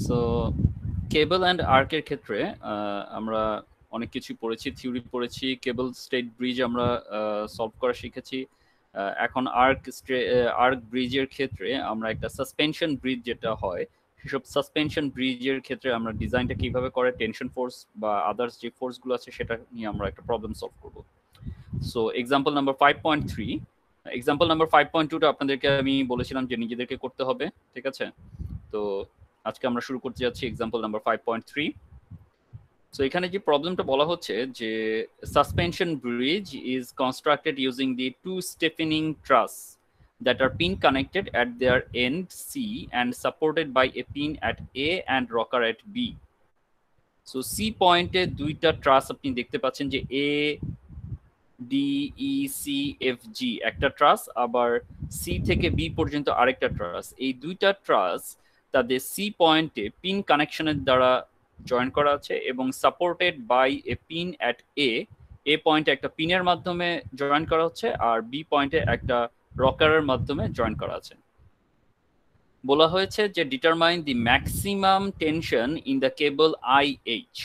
So cable and আর্কের ক্ষেত্রে আমরা অনেক কিছু পড়েছি, থিওরি পড়েছি, কেবল স্টেট ব্রিজ আমরা সলভ করা শিখেছি। এখন আর্ক ব্রিজের ক্ষেত্রে আমরা একটা সাসপেনশন ব্রিজ যেটা হয়, সেসব সাসপেনশন ব্রিজের ক্ষেত্রে আমরা ডিজাইনটা কিভাবে করে, টেনশন ফোর্স বা আদার্স যে ফোর্সগুলো আছে সেটা নিয়ে আমরা একটা প্রবলেম সলভ করব। So example number 5.3, example number 5.2টা আপনাদেরকে আমি বলেছিলাম যে নিজেদেরকে করতে হবে, ঠিক আছে? তো আজকে আমরা শুরু করতে যাচ্ছি এক্সাম্পল নাম্বার 5.3। সো এখানে যে প্রবলেমটা বলা হচ্ছে যে suspension bridge is constructed using the two stiffening truss that are pin connected at their end C and supported by a pin at A and rocker at B. So C পয়েন্টে দুইটা ট্রাস আপনি দেখতে পাচ্ছেন যে A D E C F G একটা truss, আবার C থেকে B পর্যন্ত আরেকটা ট্রাস। এই দুইটা ট্রাস তাদের সি পয়েন্টে পিন কানেকশনের দ্বারা জয়েন করা আছে এবং supported by a pin at A পয়েন্টে একটা পিনের মাধ্যমে জয়েন করা হচ্ছে, আর বি পয়েন্টে একটা রকারের মাধ্যমে জয়েন করা আছে। বলা হয়েছে যে determine the maximum tension in the cable IH.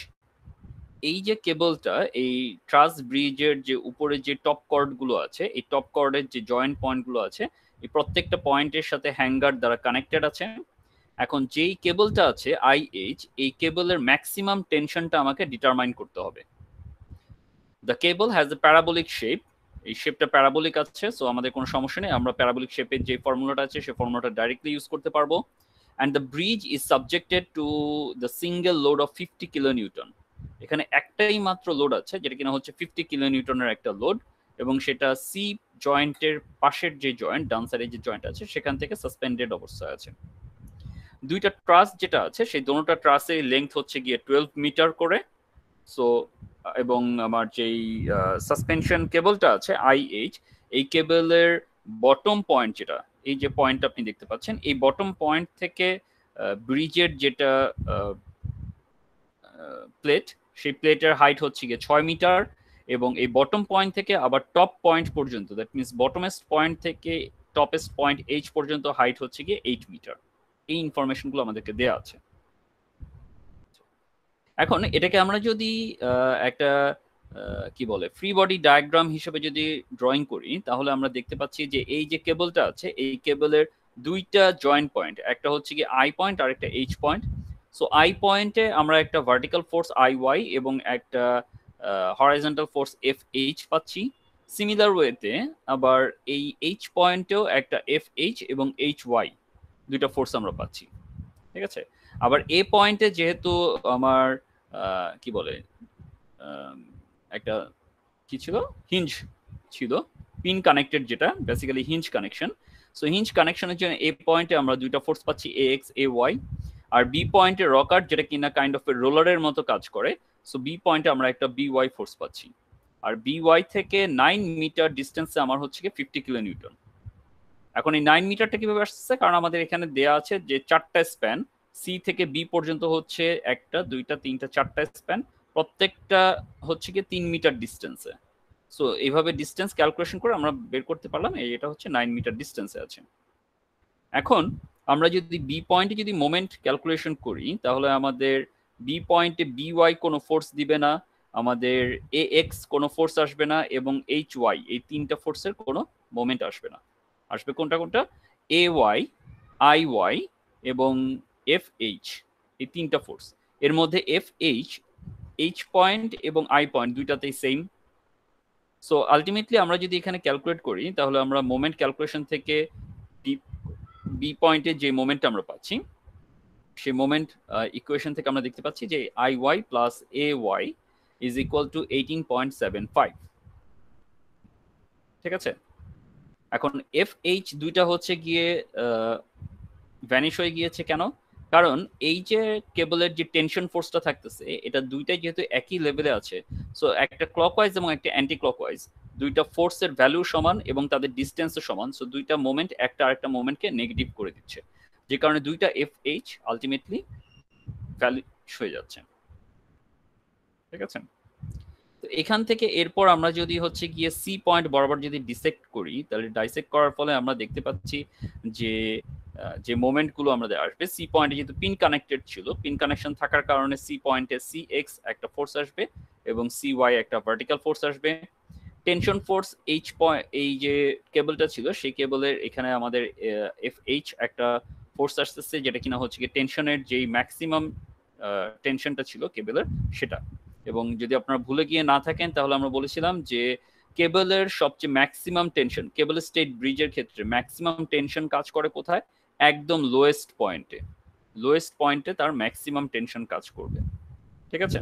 এই যে কেবলটা, এই ট্রাস ব্রিজের যে উপরে যে টপ কর্ড গুলো আছে, এই টপ কর্ডের যে জয়েন্ট পয়েন্ট গুলো আছে, এই প্রত্যেকটা পয়েন্টের সাথে হ্যাঙ্গার দ্বারা কানেক্টেড আছে। এখন যেই কেবলটা আছে আইএইচ, এই কেবলের ম্যাক্সিমাম টেনশনটা আমাকে ডিটারমাইন করতে হবে। The cable has a parabolic shape, এই শেপটা প্যারাবোলিক আছে, সো আমাদের কোনো সমস্যা নেই, আমরা প্যারাবোলিক শেপের যে ফর্মুলাটা আছে সেই ফর্মুলাটা ডাইরেক্টলি ইউজ করতে পারবো। And the bridge is subjected to the single load of 50 kilo Newton. এখানে একটাই মাত্র লোড আছে, যেটা কিনা হচ্ছে 50 কিলো নিউটনের একটা লোড, এবং সেটা সি জয়েন্টের পাশের যে জয়েন্ট, ডান সাইডে যে জয়েন্ট আছে সেখান থেকে সাসপেন্ডেড অবস্থায় আছে। দুইটা ট্রাস যেটা আছে সেই দুটোটা ট্রাসের লেংথ হচ্ছে গিয়ে 12 মিটার করে। সো এবং আমার যেই সাসপেনশন কেবলটা আছে আইএইচ, এই কেবলের বটম পয়েন্ট যেটা, এই যে পয়েন্টটা আপনি দেখতে পাচ্ছেন, এই বটম পয়েন্ট থেকে ব্রিজের যেটা প্লেট, সেই প্লেটের হাইট হচ্ছে গিয়ে 6 মিটার, এবং এই বটম পয়েন্ট থেকে আবার টপ পয়েন্ট পর্যন্ত, দ্যাট মিনস বটমেস্ট পয়েন্ট থেকে টপেস্ট পয়েন্ট এইচ পর্যন্ত হাইট হচ্ছে গিয়ে 8 মিটার। এই ইনফরমেশনগুলো আমাদেরকে দেয়া আছে। এখন এটাকে আমরা যদি একটা কি বলে ফ্রি বডি ডায়াগ্রাম হিসেবে যদি ড্রয়িং করি, তাহলে আমরা দেখতে পাচ্ছি যে এই যে কেবলটা আছে, এই কেবলের দুইটা জয়েন্ট পয়েন্ট, একটা হচ্ছে কি আই পয়েন্ট আর একটা এইচ পয়েন্ট। সো আই পয়েন্টে আমরা একটা ভার্টিক্যাল ফোর্স আই ওয়াই এবং একটা হরাইজন্টাল ফোর্স এফ এইচ পাচ্ছি। সিমিলার ওয়েতে আবার এই এইচ পয়েন্টেও একটা এফ এইচ এবং এইচ ওয়াই দুইটা ফোর্স আমরা পাচ্ছি, ঠিক আছে? আবার এ পয়েন্টে যেহেতু আমার কি বলে একটা কি ছিল, হিঞ্জ ছিল, পিন কানেক্টেড, যেটা basically hinge connection. So hinge কানেকশনের জন্য এ পয়েন্টে আমরা দুইটা ফোর্স পাচ্ছি, এ এক্স এ ওয়াই। আর বি পয়েন্টে রকার, যেটা কিনা কাইন্ড অফ রোলারের মতো কাজ করে, সো বি পয়েন্টে আমরা একটা বি ওয়াই ফোর্স পাচ্ছি। আর বি ওয়াই থেকে 9 মিটার ডিস্টেন্সে আমার হচ্ছে কি 50 কিলো নিউটন। এখন এই 9 মিটারটা কিভাবে আসছে, কারণ আমাদের এখানে দেয়া আছে যে 4টা স্প্যান, সি থেকে বি পর্যন্ত হচ্ছে 1টা 2টা 3টা 4টা স্প্যান, প্রত্যেকটা হচ্ছে কি 3 মিটার ডিস্টেন্সে। সো এইভাবে ডিস্টেন্স ক্যালকুলেশন করে আমরা বের করতে পারলাম এটা হচ্ছে 9 মিটার ডিস্টেন্সে আছে। এখন আমরা যদি বি পয়েন্টে যদি মোমেন্ট ক্যালকুলেশন করি, তাহলে আমাদের বি পয়েন্টে বি ওয়াই কোনো ফোর্স দিবে না, আমাদের এ এক্স কোনো ফোর্স আসবে না, এবং এইচ ওয়াই, এই তিনটা ফোর্সের কোনো মোমেন্ট আসবে না। আসবে কোনটা কোনটা, এ ওয়াই, আই ওয়াই এবং এফ এইচ, এই তিনটা ফোর্স। এর মধ্যে এফ এইচ, এইচ পয়েন্ট এবং আই পয়েন্ট দুইটাতেই সেম। সো আলটিমেটলি আমরা যদি এখানে ক্যালকুলেট করি, তাহলে আমরা মোমেন্ট ক্যালকুলেশন থেকে বি পয়েন্টে যে মোমেন্ট আমরা পাচ্ছি, সেই মোমেন্ট ইকুয়েশন থেকে আমরা দেখতে পাচ্ছি যে I Y plus A Y is equal to 18.75, ঠিক আছে? এখন এফ এইচ দুইটা হচ্ছে গিয়ে ভ্যানিশ হয়ে গিয়েছে কেন? কারণ এই যে কেবলের যে টেনশন ফোর্সটা থাকতেছে, এটা দুইটাই যেহেতু একই লেভেলে আছে, সো একটা ক্লকওয়াইজ এবং একটা অ্যান্টি ক্লকওয়াইজ, দুইটা ফোর্সের ভ্যালু সমান এবং তাদের ডিস্টেন্সও সমান। সো দুইটা মোমেন্ট একটা আরেকটা মোমেন্টকে নেগেটিভ করে দিচ্ছে, যে কারণে দুইটা এফ এইচ আলটিমেটলি ভ্যালু হয়ে যাচ্ছে, ঠিক আছে? তো এখান থেকে এরপর আমরা যদি হচ্ছে গিয়ে সি পয়েন্ট বরাবর যদি ডিসেক্ট করি, তাহলে ডাইসেক্ট করার ফলে আমরা দেখতে পাচ্ছি যে যে মোমেন্টগুলো আমাদের আসবে, সি পয়েন্টে যেহেতু পিন কানেক্টেড ছিল, পিন কানেকশন থাকার কারণে সি পয়েন্টে সি এক্স একটা ফোর্স আসবে এবং সি ওয়াই একটা ভার্টিক্যাল ফোর্স আসবে। টেনশন ফোর্স এইচ পয়েন্ট, এই যে কেবলটা ছিল সেই কেবলের এখানে আমাদের এফ এইচ একটা ফোর্স আসতেছে, যেটা কিনা হচ্ছে কি টেনশনের যেই ম্যাক্সিমাম টেনশনটা ছিল কেবলের সেটা। এবং যদি আপনারা ভুলে গিয়ে না থাকেন তাহলে আমরা বলেছিলাম যে কেবলের সবচেয়ে ম্যাক্সিমাম টেনশন, কেবল স্টেট ব্রিজের ক্ষেত্রে ম্যাক্সিমাম টেনশন কাজ করে কোথায়? একদম লোয়েস্ট পয়েন্টে। লোয়েস্ট পয়েন্টে তার ম্যাক্সিমাম টেনশন কাজ করবে, ঠিক আছে?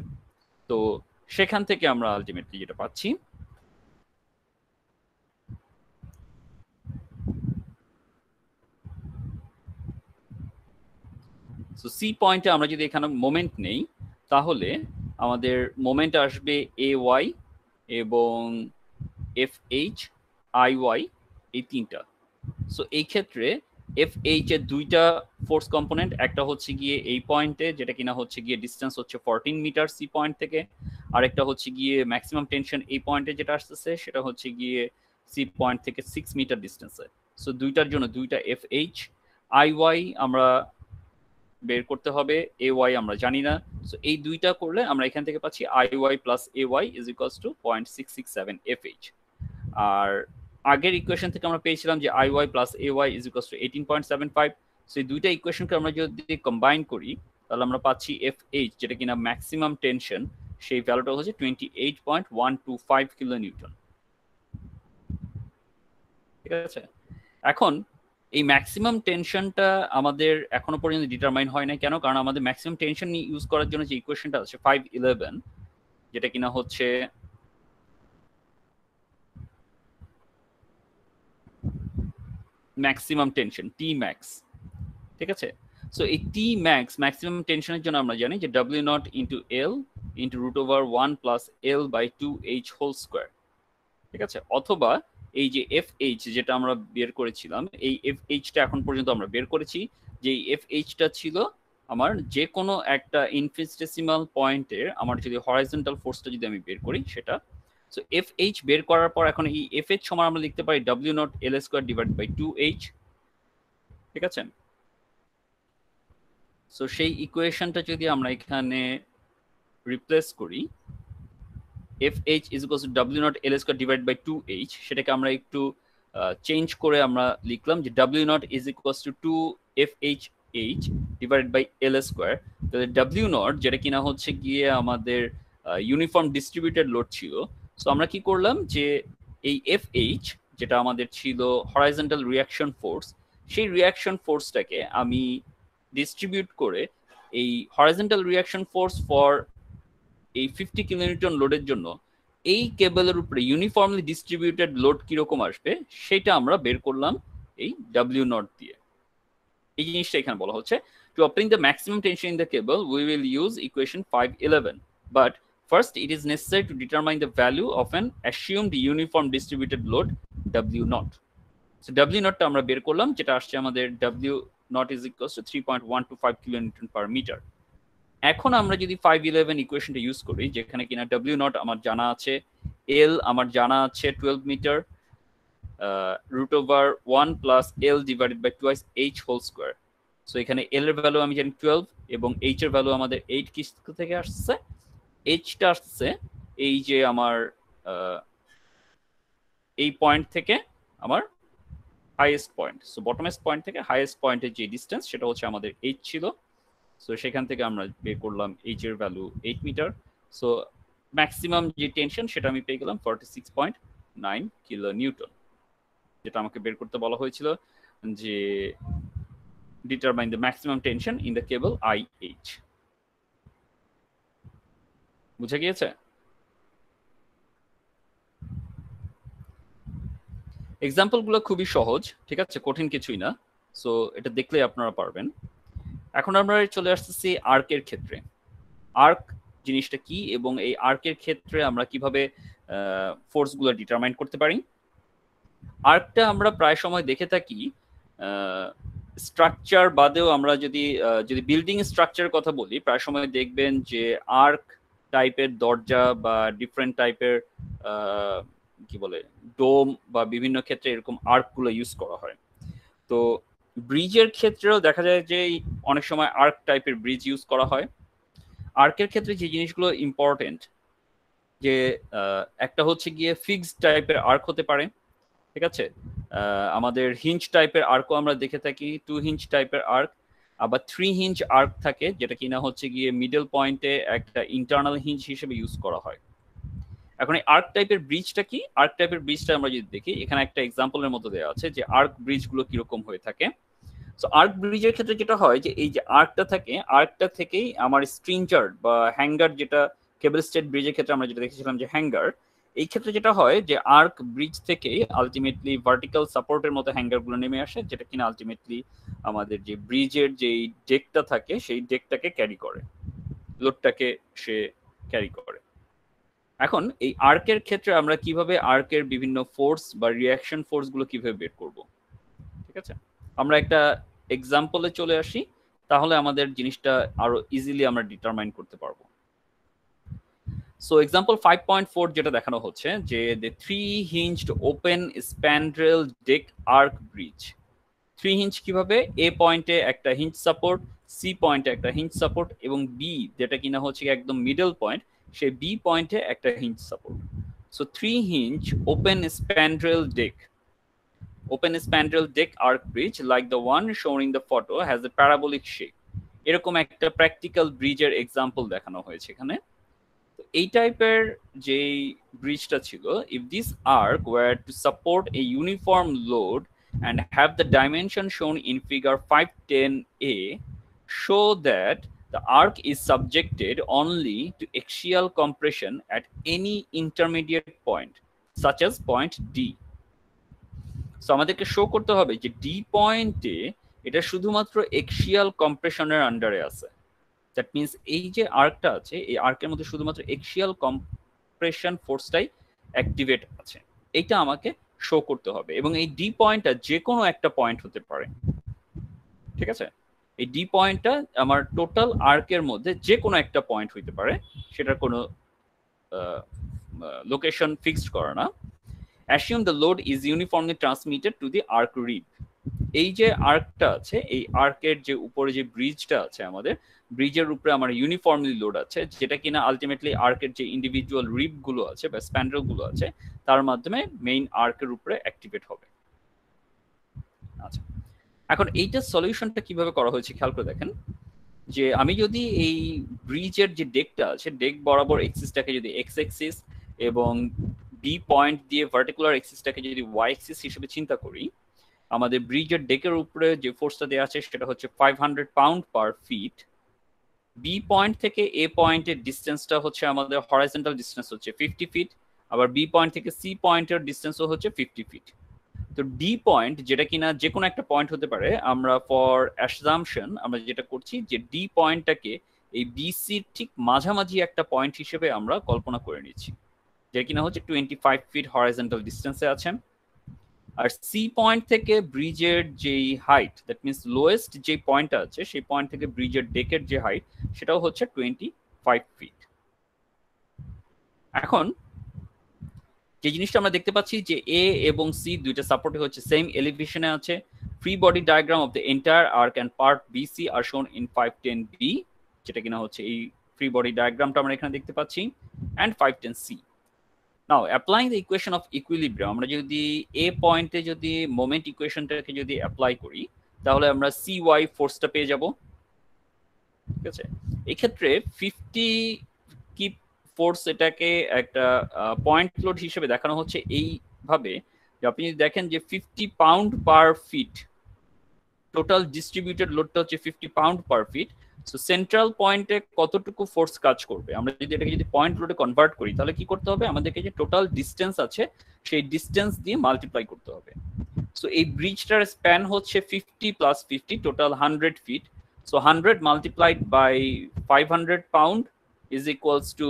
তো সেখান থেকে আমরা আলটিমেটলি যেটা পাচ্ছি, সো সি পয়েন্টে আমরা যদি এখানে মোমেন্ট নেই তাহলে আমাদের মোমেন্ট আসবে এ ওয়াই এবং এফ এইচ আই ওয়াই, এই তিনটা। সো এই ক্ষেত্রে এফ এইচ এর দুইটা ফোর্স কম্পোনেন্ট, একটা হচ্ছে গিয়ে এই পয়েন্টে যেটা কিনা হচ্ছে গিয়ে ডিস্টেন্স হচ্ছে 14 মিটার সি পয়েন্ট থেকে, আরেকটা হচ্ছে গিয়ে ম্যাক্সিমাম টেনশন এই পয়েন্টে যেটা আসতেছে সেটা হচ্ছে গিয়ে সি পয়েন্ট থেকে 6 মিটার ডিস্টেন্সে। সো দুইটার জন্য দুইটা এফ এইচ। আই ওয়াই আমরা বের করতে হবে, এ ওয়াই আমরা জানি না। সো এই দুইটা করলে আমরা এখান থেকে পাচ্ছি I Y plus A Y is equals to 0.667 F H. আর আগের ইকুয়েশন থেকে আমরা পেয়েছিলাম যে I Y plus A Y is equals to 18.75। So এই দুইটা ইকুয়েশনকে আমরা যদি কম্বাইন করি তাহলে আমরা পাচ্ছি এফ এইচ, যেটা কিনা ম্যাক্সিমাম টেনশন, সেই ভ্যালুটা হচ্ছে 28.125 কিলো নিউটন, ঠিক আছে? এখন এই ম্যাক্সিমাম টেনশনটা আমাদের এখনো পর্যন্ত ডিটারমাইন হয় না, কেন? কারণ আমাদের ম্যাক্সিমাম টেনশন ইউজ করার জন্য যে ইকুয়েশনটা আছে 511, যেটা কিনা হচ্ছে ম্যাক্সিমাম টেনশন টি ম্যাক্স, ঠিক আছে? সো এই টি ম্যাক্স ম্যাক্সিমাম টেনশনের জন্য আমরা জানি যে W naught into L into root over 1 plus L by 2h whole square, ঠিক আছে? অথবা এই যে এফ এইচ যেটা আমরা বের করেছিলাম, এই এফ এইচটা এখন পর্যন্ত আমরা বের করেছি যে এফ এইচটা ছিল আমার যে কোনো একটা ইনফিনিটেসিমাল পয়েন্টের, আমার যদি হরাইজন্টাল ফোর্সটা যদি আমি বের করি সেটা। সো এফ এইচ বের করার পর এখন এই এফ এইচ সমান আমরা লিখতে পারি W naught L square divide by 2h, ঠিক আছে? সো সেই ইকুয়েশনটা যদি আমরা এখানে রিপ্লেস করি, F H is equals to W naught L square divide by 2h, সেটাকে আমরা একটু চেঞ্জ করে আমরা লিখলাম যে W naught is equals to 2fh divide by L square. তাহলে ডাব্লিউ নট যেটা কিনা হচ্ছে গিয়ে আমাদের ইউনিফর্ম ডিস্ট্রিবিউটেড লোড ছিল, সো আমরা কি করলাম যে এই এফ এইচ যেটা আমাদের ছিল হরাইজন্টাল রিয়াকশন ফোর্স, সেই রিয়াকশন ফোর্সটাকে আমি ডিস্ট্রিবিউট করে এই হরাইজন্টাল রিয়াকশন ফোর্স ফর এই 50 কিলোনিউটন লোডের জন্য এই কেবলের উপরে ইউনিফর্মলি ডিস্ট্রিবিউটেড লোড কিরকম আসবে সেটা আমরা বের করলাম এই ডাব্লিউ নট দিয়ে। এই জিনিসটা এখানে বলা হচ্ছে, two obtain the maximum tension in the cable we will use equation 511, but first it is necessary to determine the value of an assumed uniform distributed load w naught. So w naught টা আমরা বের করলাম, যেটা আসছে আমাদের w naught is equals to 3.125 kilonewton per meter. এখন আমরা যদি 511 ইকুয়েশনটা ইউজ করি, যেখানে কিনা ডাব্লিউ নট আমার জানা আছে, এল আমার জানা আছে 12 metre, root over 1 plus L divided by twice H whole square. So এখানে এল এর ভ্যালু আমি জানি 12 এবং এইচ এর ভ্যালু আমাদের 8 কি থেকে আসছে? এইচটা আসছে এই যে আমার এই পয়েন্ট থেকে আমার হাইয়েস্ট পয়েন্ট, সো বটমেস্ট পয়েন্ট থেকে হাইয়েস্ট পয়েন্টের যে ডিস্টেন্স সেটা হচ্ছে আমাদের 8 ছিল। সো সেখান থেকে আমরা বের করলাম এইচ এর ভ্যালু 8 মিটার। সো ম্যাক্সিমাম যে টেনশন সেটা আমি পেয়ে গেলাম 46.9 কিলো নিউটন, যেটা আমাকে বের করতে বলা হয়েছিল যে determine the maximum tension in the cable IH. বুঝে গিয়েছে? এক্সাম্পল গুলো খুবই সহজ, ঠিক আছে, কঠিন কিছুই না। সো এটা দেখলে আপনারা পারবেন। এখন আমরা চলে আসতেছি আর্কের ক্ষেত্রে। আর্ক জিনিসটা কি এবং এই আর্কের ক্ষেত্রে আমরা কিভাবে ফোর্সগুলো ডিটারমাইন করতে পারি। আর্কটা আমরা প্রায় সময় দেখে থাকি স্ট্রাকচার বাদেও, আমরা যদি বিল্ডিং স্ট্রাকচারের কথা বলি, প্রায় সময় দেখবেন যে আর্ক টাইপের দরজা বা ডিফারেন্ট টাইপের কি বলে ডোম বা বিভিন্ন ক্ষেত্রে এরকম আর্কগুলো ইউজ করা হয়। তো ব্রিজের ক্ষেত্রেও দেখা যায় যে অনেক সময় আর্ক টাইপের ব্রিজ ইউজ করা হয়। আর্কের ক্ষেত্রে যে জিনিসগুলো ইম্পর্টেন্ট, যে একটা হচ্ছে গিয়ে ফিক্সড টাইপের আর্ক হতে পারে, ঠিক আছে। আমাদের হিঞ্জ টাইপের আর্কও আমরা দেখে থাকি, 2 হিঞ্জ টাইপের আর্ক, আবার 3 হিঞ্জ আর্ক থাকে, যেটা কিনা হচ্ছে গিয়ে মিডল পয়েন্টে একটা ইন্টারনাল হিঞ্জ হিসেবে ইউজ করা হয়। এখন এই আর্ক টাইপের ব্রিজটা কি? আর্ক টাইপের ব্রিজটা আমরা যদি দেখি, এখানে একটা এক্সাম্পলের মতো দেওয়া আছে যে আর্ক ব্রিজগুলো কিরকম হয়ে থাকে। সো আর্ক ব্রিজের ক্ষেত্রে যেটা হয় যে এই যে আর্কটা থাকে, আর্কটা থেকেই আমার স্ট্রিংচার বা হ্যাঙ্গার, যেটা কেবল স্টেড ব্রিজের ক্ষেত্রে আমরা যেটা দেখেছিলাম যে হ্যাঙ্গার, এই ক্ষেত্রে যেটা হয় যে আর্ক ব্রিজ থেকে আলটিমেটলি ভার্টিক্যাল সাপোর্টের মতো হ্যাঙ্গারগুলো নেমে আসে, যেটা কিনা আলটিমেটলি আমাদের যে ব্রিজের যে ডেকটা থাকে সেই ডেকটাকে ক্যারি করে, লোডটাকে সে ক্যারি করে। এখন এই আর্কের ক্ষেত্রে আমরা কিভাবে আর্কের বিভিন্ন ফোর্স বা রিঅ্যাকশন ফোর্সগুলো কিভাবে বের করব, ঠিক আছে। আমরা একটা এক্সাম্পলে চলে আসি, তাহলে আমাদের জিনিসটা আরো ইজিলি আমরা ডিটারমাইন করতে পারবো। সো এক্সাম্পল 5.4 যেটা দেখানো হচ্ছে যে the 3 hinged open spandrel deck arch bridge. 3 hinge কিভাবে? এ পয়েন্টে একটা হিঞ্জ সাপোর্ট, সি পয়েন্টে একটা হিঞ্জ সাপোর্ট, এবং বি যেটা কিনা হচ্ছে একদম মিডল পয়েন্ট, সেই বি পয়েন্টে একটা hinge support. So 3 hinge open spandrel deck. Open spandrel deck arc bridge like the one shown in the photo has a parabolic shape. এরকম একটা প্র্যাকটিক্যাল ব্রিজের এক্সাম্পল দেখানো হয়েছে এখানে। এই টাইপের যে ব্রিজটা ছিল, if this arc were to support a uniform load and have the dimension shown in figure 510a, show that the arc is subjected only to axial compression at any intermediate point such as point D. So আমাদেরকে show করতে হবে যে D পয়েন্টে এটা শুধুমাত্র axial কম্প্রেশনের আন্ডারে আছে। That means এই যে আর্কটা আছে, এই আর্কের মধ্যে শুধুমাত্র এক্সিয়াল কম্প্রেশন ফোর্সটাই অ্যাক্টিভেট আছে, এইটা আমাকে শো করতে হবে। এবং এই ডি পয়েন্টটা যে কোনো একটা পয়েন্ট হতে পারে, ঠিক আছে। এই ডি পয়েন্টটা আমার টোটাল আর্কের মধ্যে যে কোনো একটা পয়েন্ট হইতে পারে, সেটার কোনো লোকেশন ফিক্সড করা না। Assume the load is uniformly transmitted to the arc rib. এই যে আর্কটা আছে, এই আর্কের যে উপরে যে ব্রিজটা আছে, আমাদের ব্রিজের উপরে আমার ইউনিফর্মলি লোড আছে, যেটা কিনা আলটিমেটলি আর্কের যে ইন্ডিভিজুয়াল রিব গুলো আছে বা স্প্যান্ডেল গুলো আছে, তার মাধ্যমে মেইন আর্কের উপরে অ্যাক্টিভেট হবে। আচ্ছা, এখন এইটার সলিউশনটা কিভাবে করা হয়েছে খেয়াল করে দেখেন, যে আমি যদি এই ব্রিজের যে ডেকটা আছে, ডেক বরাবর এক্সিসটাকে যদি এক্স এক্সিস এবং বি পয়েন্ট দিয়ে ভার্টিকুলার এক্সিসটাকে যদি ওয়াই এক্সিস হিসেবে চিন্তা করি, আমাদের ব্রিজের ডেকের উপরে যে ফোর্সটা দেওয়া আছে সেটা হচ্ছে 500 pound per feet. B point থেকে এ পয়েন্টের ডিস্টেন্সটা হচ্ছে আমাদের হরাইজন্টাল ডিস্টেন্স হচ্ছে 50 ফিট, আবার বি পয়েন্ট থেকে সি পয়েন্টের ডিস্টেন্সও হচ্ছে 50 ফিট। তো ডি পয়েন্ট যেটা কিনা যে কোনো একটা পয়েন্ট হতে পারে, আমরা ফর অ্যাসাম্পশন আমরা যেটা করছি যে ডি পয়েন্টটাকে এই বিসির ঠিক মাঝামাঝি একটা পয়েন্ট হিসেবে আমরা কল্পনা করে নিচ্ছি, যেটা কিনা হচ্ছে 25 ফিট হরাইজন্টাল ডিস্টেন্সে আছে। আর সি পয়েন্ট থেকে ব্রিজের যেই হাইট, দ্যাট মিনস লোয়েস্ট যে পয়েন্টটা আছে, সেই পয়েন্ট থেকে ব্রিজের ডেকের যে হাইট, সেটাও হচ্ছে 25 ফিট। এখন যে জিনিসটা আমরা দেখতে পাচ্ছি যে এ এবং সি দুইটা সাপোর্টে হচ্ছে সেম এলিভেশনে আছে। Free body diagram of the entire arc and part BC are shown in 510b, যেটা কিনা হচ্ছে এই ফ্রি বডি ডায়াগ্রামটা আমরা এখানে দেখতে পাচ্ছি, and 510c। Now applying the equation of equilibrium, আমরা যদি এ পয়েন্টে যদি মোমেন্ট ইকুয়েশনটাকে যদি অ্যাপ্লাই করি, তাহলে আমরা সি ওয়াই ফোর্সটা পেয়ে যাব, ঠিক আছে। এক্ষেত্রে 50 কিপ ফোর্স, এটাকে একটা পয়েন্ট লোড হিসেবে দেখানো হচ্ছে এইভাবে যে আপনি যদি দেখেন যে 50 pound per feet total distributed লোডটা হচ্ছে 50 pound per feet. So central পয়েন্টে কতটুকু ফোর্স কাজ করবে, আমরা যদি এটাকে যদি পয়েন্ট লোডে কনভার্ট করি, তাহলে কি করতে হবে, আমাদেরকে যে টোটাল ডিস্টেন্স আছে সেই ডিস্টেন্স দিয়ে মাল্টিপ্লাই করতে হবে। সো এই ব্রিজটার স্প্যান হচ্ছে 50 প্লাস 50, total 100 feet. So 100 multiplied by 500 pound is equals to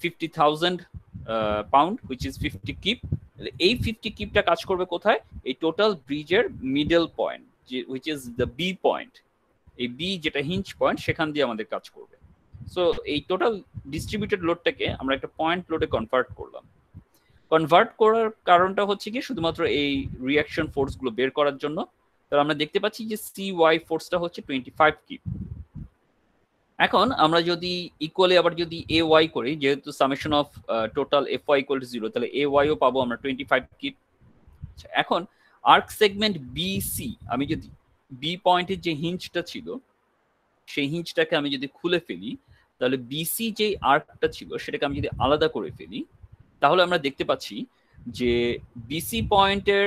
50,000 pound, which is 50 kip. এই 50 কিপটা কাজ করবে কোথায়, এই টোটাল ব্রিজের middle point, which is the B point. এই বি যেটা হিঞ্জ পয়েন্ট, সেখান দিয়ে আমাদের কাজ করবে। সো এই টোটাল ডিস্ট্রিবিউটেড লোডটাকে আমরা একটা পয়েন্ট লোডে কনভার্ট করলাম। কনভার্ট করার কারণটা হচ্ছে কি, শুধুমাত্র এই রিঅ্যাকশন ফোর্সগুলো বের করার জন্য। তাহলে আমরা দেখতে পাচ্ছি যে CY ফোর্সটা হচ্ছে 25 কিপ। এখন আমরা যদি ইকুয়ালি আবার যদি AY করি, যেহেতু summation of total FY equal to 0, তাহলে AY ও পাবো আমরা 25 কিপ। এখন আর্ক সেগমেন্ট BC, আমি যদি বি পয়েন্টের যে হিঞ্জটা ছিল সেই হিঞ্জটাকে আমি যদি খুলে ফেলি, তাহলে বিসি যে আর্কটা ছিল সেটাকে আমি যদি আলাদা করে ফেলি, তাহলে আমরা দেখতে পাচ্ছি যে বিসি পয়েন্টের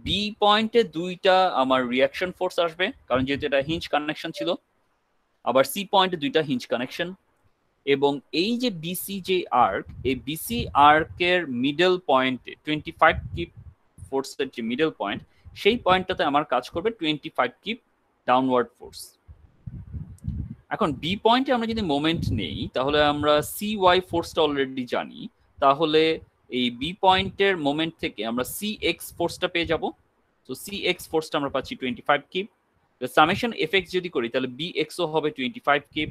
বি পয়েন্টে দুইটা আমার রিয়াকশন ফোর্স আসবে, কারণ যেহেতু এটা হিঞ্জ কানেকশন ছিল। আবার সি পয়েন্টে দুইটা হিঞ্জ কানেকশন, এবং এই যে বিসি যে আর্ক, এই বিসি আর্কের মিডল পয়েন্টে 25 কিপ ফোর্সের যে মিডল পয়েন্ট, সেই পয়েন্টটাতে আমার কাজ করবে 25 কিপ ডাউনওয়ার্ড ফোর্স। এখন বি পয়েন্টে আমরা যদি মোমেন্ট নেই, তাহলে আমরা CY ফোর্সটা অলরেডি জানি, তাহলে এই বি পয়েন্টের মোমেন্ট থেকে আমরা CX ফোর্সটা পেয়ে যাব। তো CX ফোর্সটা আমরা পাচ্ছি 25 কিপ। সামেশন FX যদি করি তাহলে BXও হবে 25 কিপ।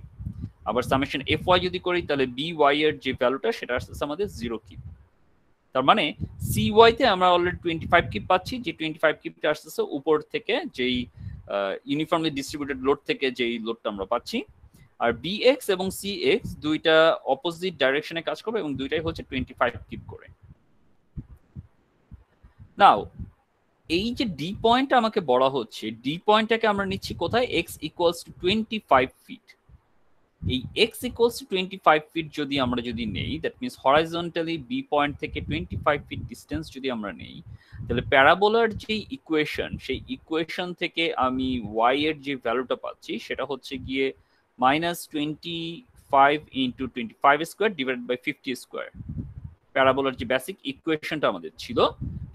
আবার সামেশন FY যদি করি তাহলে BY এর যে ভ্যালুটা সেটা আসছে আমাদের 0 কিপ। তার মানে CY তে আমরা অলরেডি 25 কিপ পাচ্ছি, যে 25 কিপটা আসছে উপর থেকে, যেই ইউনিফর্মলি ডিস্ট্রিবিউটেড লোড থেকে যেই লোডটা আমরা পাচ্ছি। আর BX এবং CX দুইটা অপোজিট ডাইরেকশনে কাজ করবে এবং দুইটাই হচ্ছে 25 কিপ করে। নাও এই যে ডি পয়েন্ট আমাকে বলা হচ্ছে, ডি পয়েন্টটাকে আমরা নিচ্ছি কোথায়? x equals to 25 feet. এই x ইকুয়ালস টু 25 ফিট যদি আমরা নেই, that means horizontally B point থেকে 25 ফিট ডিস্টেন্স যদি আমরা নেই, তাহলে প্যারাবোলার যে ইকুয়েশন, সেই ইকুয়েশন থেকে আমি y এর যে ভ্যালুটা পাচ্ছি সেটা হচ্ছে গিয়ে -25 into 25 square divided by 50 square. প্যারাবোলার যে বেসিক ইকুয়েশনটা আমাদের ছিল,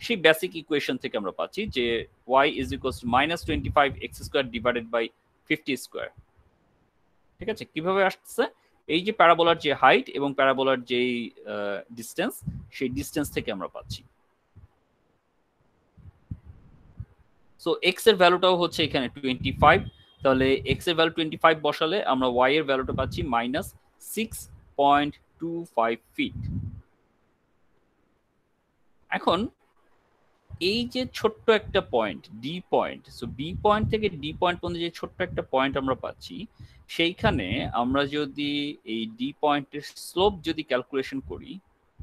সেই বেসিক ইকুয়েশন থেকে আমরা পাচ্ছি যে y is equals to -25 x square divided by 50 square. ঠিক আছে? কিভাবে আসছে? এই যে প্যারাবোলার যে হাইট এবং প্যারাবোলার যে ডিস্টেন্স, সেই ডিস্টেন্স থেকে আমরা পাচ্ছি। সো x এর ভ্যালুটাও হচ্ছে এখানে 25, তাহলে x এর ভ্যালু 25 বসালে আমরা y এর ভ্যালুটা পাচ্ছি -6.25 ফিট। এখন এই যে ছোট্ট একটা point D point, so B point থেকে ডি পয়েন্ট পর্যন্ত যে ছোট্ট একটা পয়েন্ট আমরা পাচ্ছি, সেইখানে আমরা যদি এই ডি পয়েন্টের স্লোপ যদি ক্যালকুলেশন করি,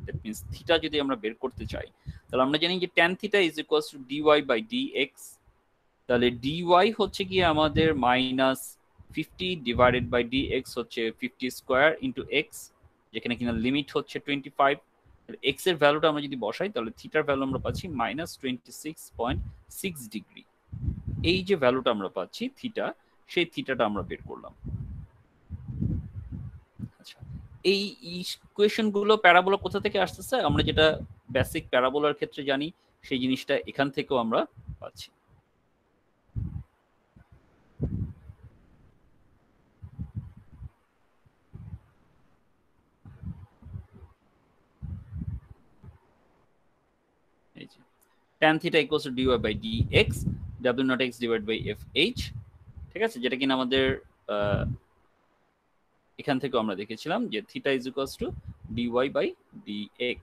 দ্যাট মিন্স থিটা যদি আমরা বের করতে চাই, তাহলে আমরা জানি যে tan theta is equals to dy by dx। তাহলে dy হচ্ছে গিয়ে আমাদের -50 ডিভাইডেড বাই dx হচ্ছে 50 স্কোয়ার ইন্টু x, যেখানে কিনা লিমিট হচ্ছে 25। x এর ভ্যালুটা আমরা যদি বসাই, তাহলে থিটার ভ্যালু আমরা পাচ্ছি -26.6 ডিগ্রি। এই যে ভ্যালুটা আমরা পাচ্ছি থিটা, সেই থিটাটা আমরা বের করলাম। আচ্ছা, এই ইকুয়েশন গুলো প্যারাবোলা কোথা থেকে আসতেছে? আমরা যেটা বেসিক প্যারাবোলার ক্ষেত্রে জানি, সেই জিনিসটা এখান থেকেও আমরা পাচ্ছি। এই যে tan theta equals to dy by dx, w naught x divided by fh। ঠিক আছে? যেটা কিনা আমাদের এখান থেকে আমরা দেখেছিলাম যে theta is equals to dy by dx।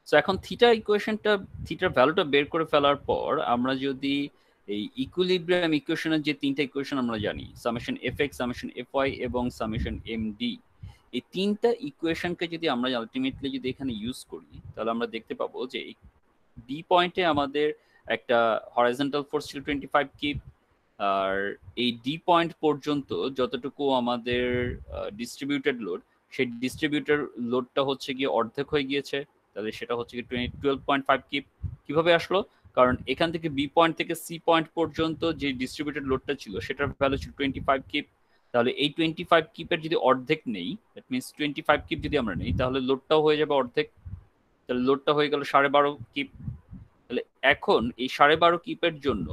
So এখন থিটা ইকুয়েশনটা, থিটার ভ্যালুটা বের করে ফেলার পর আমরা যদি এই ইকুইলিব্রিয়াম ইকুয়েশনের যে তিনটা ইকুয়েশন আমরা জানি, সামেশন fx, সামেশন fy এবং সামেশন md, এই তিনটা ইকুয়েশনকে যদি আমরা আলটিমেটলি যদি এখানে ইউজ করি, তাহলে আমরা দেখতে পাবো যে বি পয়েন্টে আমাদের একটা হরাইজন্টাল ফোর্স ছিল 25 কিপ, আর এই ডি পয়েন্ট পর্যন্ত যতটুকু আমাদের ডিস্ট্রিবিউটেড লোড, সেই ডিস্ট্রিবিউটেড লোডটা হচ্ছে গিয়ে অর্ধেক হয়ে গিয়েছে, তাহলে সেটা হচ্ছে কি 12.5 কিপ। কিভাবে আসলো? কারণ এখান থেকে বি পয়েন্ট থেকে সি পয়েন্ট পর্যন্ত যে ডিস্ট্রিবিউটেড লোডটা ছিল সেটার ভ্যালু ছিল 25 কিপ। তাহলে এই 25 কিপের যদি অর্ধেক নেই, দ্যাট মিনস 25 কিপ যদি আমরা নেই, তাহলে লোডটাও হয়ে যাবে অর্ধেক, তাহলে লোডটা হয়ে গেল 12.5 কিপ। তাহলে এখন এই 12.5 কিপের জন্য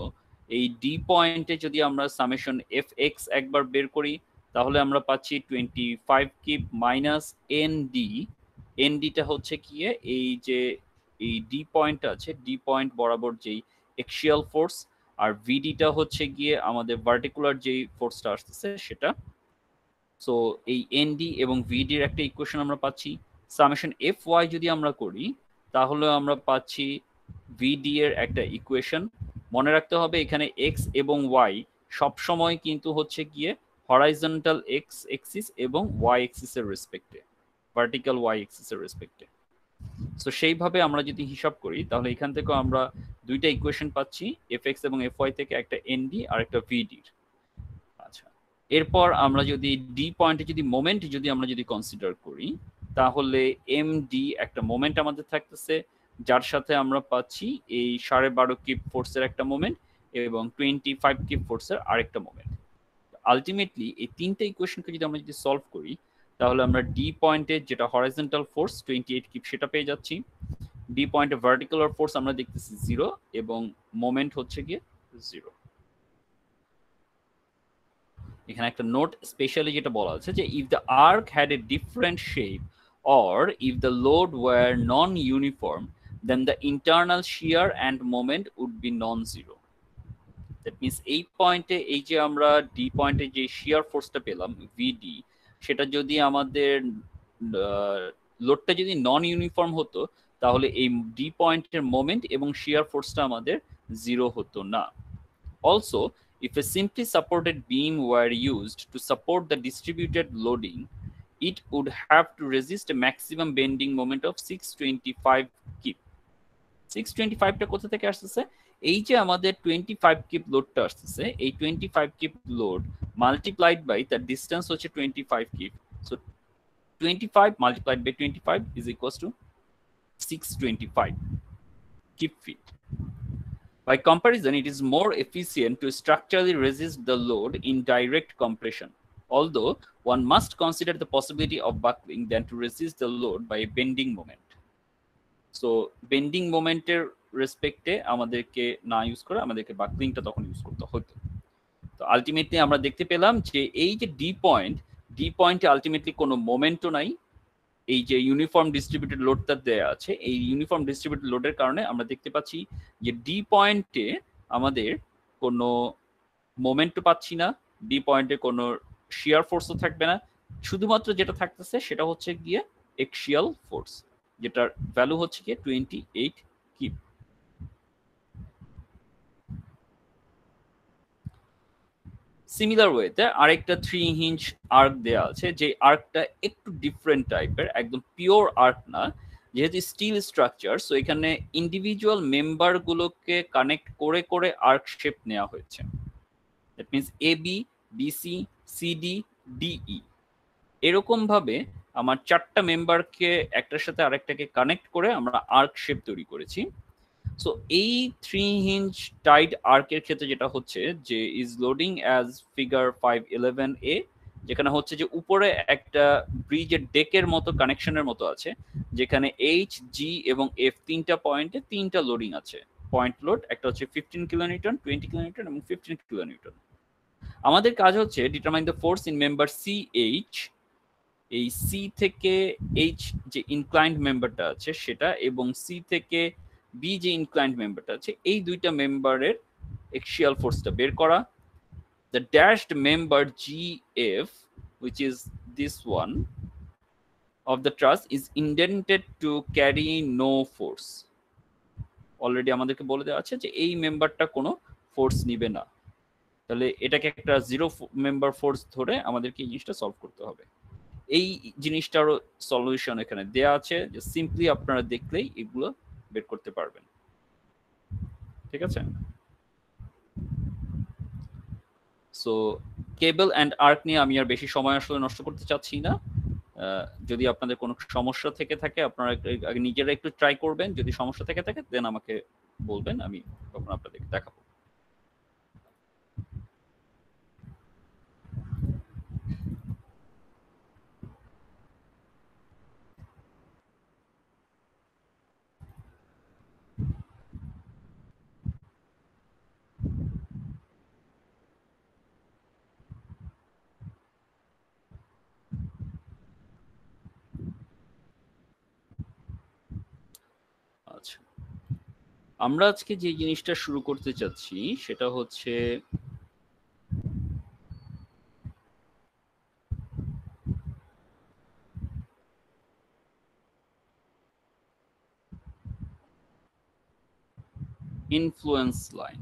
এই ডি পয়েন্টে যদি আমরা সামেশন fx একবার বের করি, তাহলে আমরা পাচ্ছি 25 কিপ মাইনাস এনডি। এনডিটা হচ্ছে কি এই যে এই ডি পয়েন্ট আছে, ডি পয়েন্ট বরাবর যেই এক্সিয়াল ফোর্স, আর ভিডিটা হচ্ছে গিয়ে আমাদের ভার্টিকুলার যেই ফোর্সটা আসতেছে সেটা। সো এই এনডি এবং ভিডির একটা ইকুয়েশন আমরা পাচ্ছি। সামেশন এফ ওয়াই যদি আমরা করি তাহলে আমরা পাচ্ছি ভিডি এর একটা ইকুয়েশন। মনে রাখতে হবে এখানে এক্স এবং ওয়াই সবসময় কিন্তু হচ্ছে গিয়ে হরাইজন্টাল এক্স এক্সিস এবং ওয়াই এক্সিসের রেসপেক্টে, ভার্টিক্যাল ওয়াই এক্সিসের রেসপেক্টে। সো সেইভাবে আমরা যদি হিসাব করি তাহলে এখান থেকেও আমরা দুইটা ইকুয়েশন পাচ্ছি, এফ এক্স এবং এফ ওয়াই থেকে, একটা এনডি আর একটা ভিডির। আচ্ছা, এরপর আমরা যদি ডি পয়েন্টে যদি মোমেন্ট যদি আমরা যদি কনসিডার করি তাহলে এম ডি একটা মোমেন্ট আমাদের থাকতেছে, যার সাথে আমরা পাচ্ছি এই 12.5 কিপ ফোর্সের একটা মোমেন্ট এবং 25 কিপ ফোর্সের আরেকটা মোমেন্ট। আলটিমেটলি এই তিনটা ইকুয়েশনকে যদি আমরা যদি সলভ করি তাহলে আমরা ডি পয়েন্টে যেটা হরাইজন্টাল ফোর্স 28 কিপ সেটা পেয়ে যাচ্ছি, ডি পয়েন্টে ভার্টিকুলার ফোর্স আমরা দেখতেছি 0 এবং মোমেন্ট হচ্ছে গিয়ে 0। এখানে একটা নোট স্পেশালি যেটা বলা আছে যে if the arc had a different shape or if the load were non uniform then the internal shear and moment would be non zero. That means এই পয়েন্টে এই যে আমরা ডি পয়েন্টে যে শিয়ার ফোর্সটা পেলাম ভিডি, সেটা যদি আমাদের লোডটা যদি নন ইউনিফর্ম হতো তাহলে এই ডি পয়েন্টের মোমেন্ট এবং শিয়ার ফোর্সটা আমাদের জিরো হতো না। Also, if a simply supported beam were used to support the distributed loading, it would have to resist a maximum bending moment of 625 kip. 625টা কোথা থেকে আসতেছে? এই যে আমাদের 25 কিপ লোডটা আসতেছে, এই 25 কিপ লোড মাল্টিপ্লাইড বাই তার ডিসটেন্স হচ্ছে 25 keep. So 25 multiplied by 25 is equals to 625 kip feet. By comparison, it is more efficient to structurally resist the load in direct compression, although one must consider the possibility of buckling than to resist the load by a bending moment. So, bending মোমেন্টের রেসপেক্টে আমাদেরকে না use করে আমাদেরকে বাকলিংটা তখন use করতে হতো। তো ultimately আমরা দেখতে পেলাম যে এই যে ডি পয়েন্টে আলটিমেটলি কোনো মোমেন্টও নাই। এই যে ইউনিফর্ম ডিস্ট্রিবিউটেড লোডটা দেয়া আছে, এই ইউনিফর্ম ডিস্ট্রিবিউটেড লোডের কারণে আমরা দেখতে পাচ্ছি যে ডি পয়েন্টে আমাদের কোনো মোমেন্টও পাচ্ছি না, ডি পয়েন্টে কোনো শিয়ার ফোর্সও থাকবে না, শুধুমাত্র যেটা থাকতেছে সেটা হচ্ছে গিয়ে এক্সিয়াল ফোর্স, যেটার ভ্যালু হচ্ছে গিয়ে 28 কিপ। সিমিলার ওয়েতে আরেকটা 3 ইঞ্চ আর্ক দেওয়া আছে, যে আর্কটা একটু ডিফারেন্ট টাইপের, একদম পিওর আর্ক না, যেহেতু স্টিল স্ট্রাকচার সো এখানে ইন্ডিভিজুয়াল মেম্বার গুলোকে কানেক্ট করে করে আর্ক শেপ নেওয়া হয়েছে। That means A B, BC, CD, DE, এরকম ভাবে আমার 4টা মেম্বারকে একটার সাথে আরেকটাকে কানেক্ট করে আমরা আর্ক শেপ তৈরি করেছি। সো এই 3 হিঞ্জ টাইড আর্কের ক্ষেত্রে যেটা হচ্ছে যে is loading as figure 511A, যেখানে হচ্ছে যে উপরে একটা ব্রিজের ডেকের মতো কানেকশনের মতো আছে, যেখানে এইচ, জি এবং এফ তিনটা পয়েন্টে তিনটা লোডিং আছে। পয়েন্ট লোড একটা হচ্ছে 15 কিলোনিউটন, 20 কিলোনিউটন এবং 15 কিলোনিউটন। আমাদের কাজ হচ্ছে determine the force in member C H, এই সি থেকে এইচ যে ইনক্লাইন্ড মেম্বারটা আছে সেটা, এবং সি থেকে বি যে ইনক্লাইন্ড মেম্বারটা আছে, এই দুইটা মেম্বারের এক্সিয়াল ফোর্সটা বের করা। The dashed member G F, which is this one of the truss, is indented to carry no force. Already আমাদেরকে বলে দেওয়া আছে যে এই মেম্বারটা কোনো ফোর্স নিবে না, তাহলে এটাকে একটা জিরো মেম্বার ফোর্স ধরে আমাদেরকে এই জিনিসটা সলভ করতে হবে। এই জিনিসটারও সলিউশন এখানে দেয়া আছে, যে সিম্পলি আপনারা দেখলেই এগুলো বের করতে পারবেন। ঠিক আছে? সো কেবল অ্যান্ড আর্ক নিয়ে আমি আর বেশি সময় আসলে নষ্ট করতে চাচ্ছি না। যদি আপনাদের কোনো সমস্যা থেকে থাকে আপনারা নিজেরা একটু ট্রাই করবেন, যদি সমস্যা থেকে থাকে দেন আমাকে বলবেন, আমি তখন আপনাদেরকে দেখাবো। আচ্ছা, আমরা আজকে যে জিনিসটা শুরু করতে চাচ্ছি সেটা হচ্ছে ইনফ্লুয়েন্স লাইন।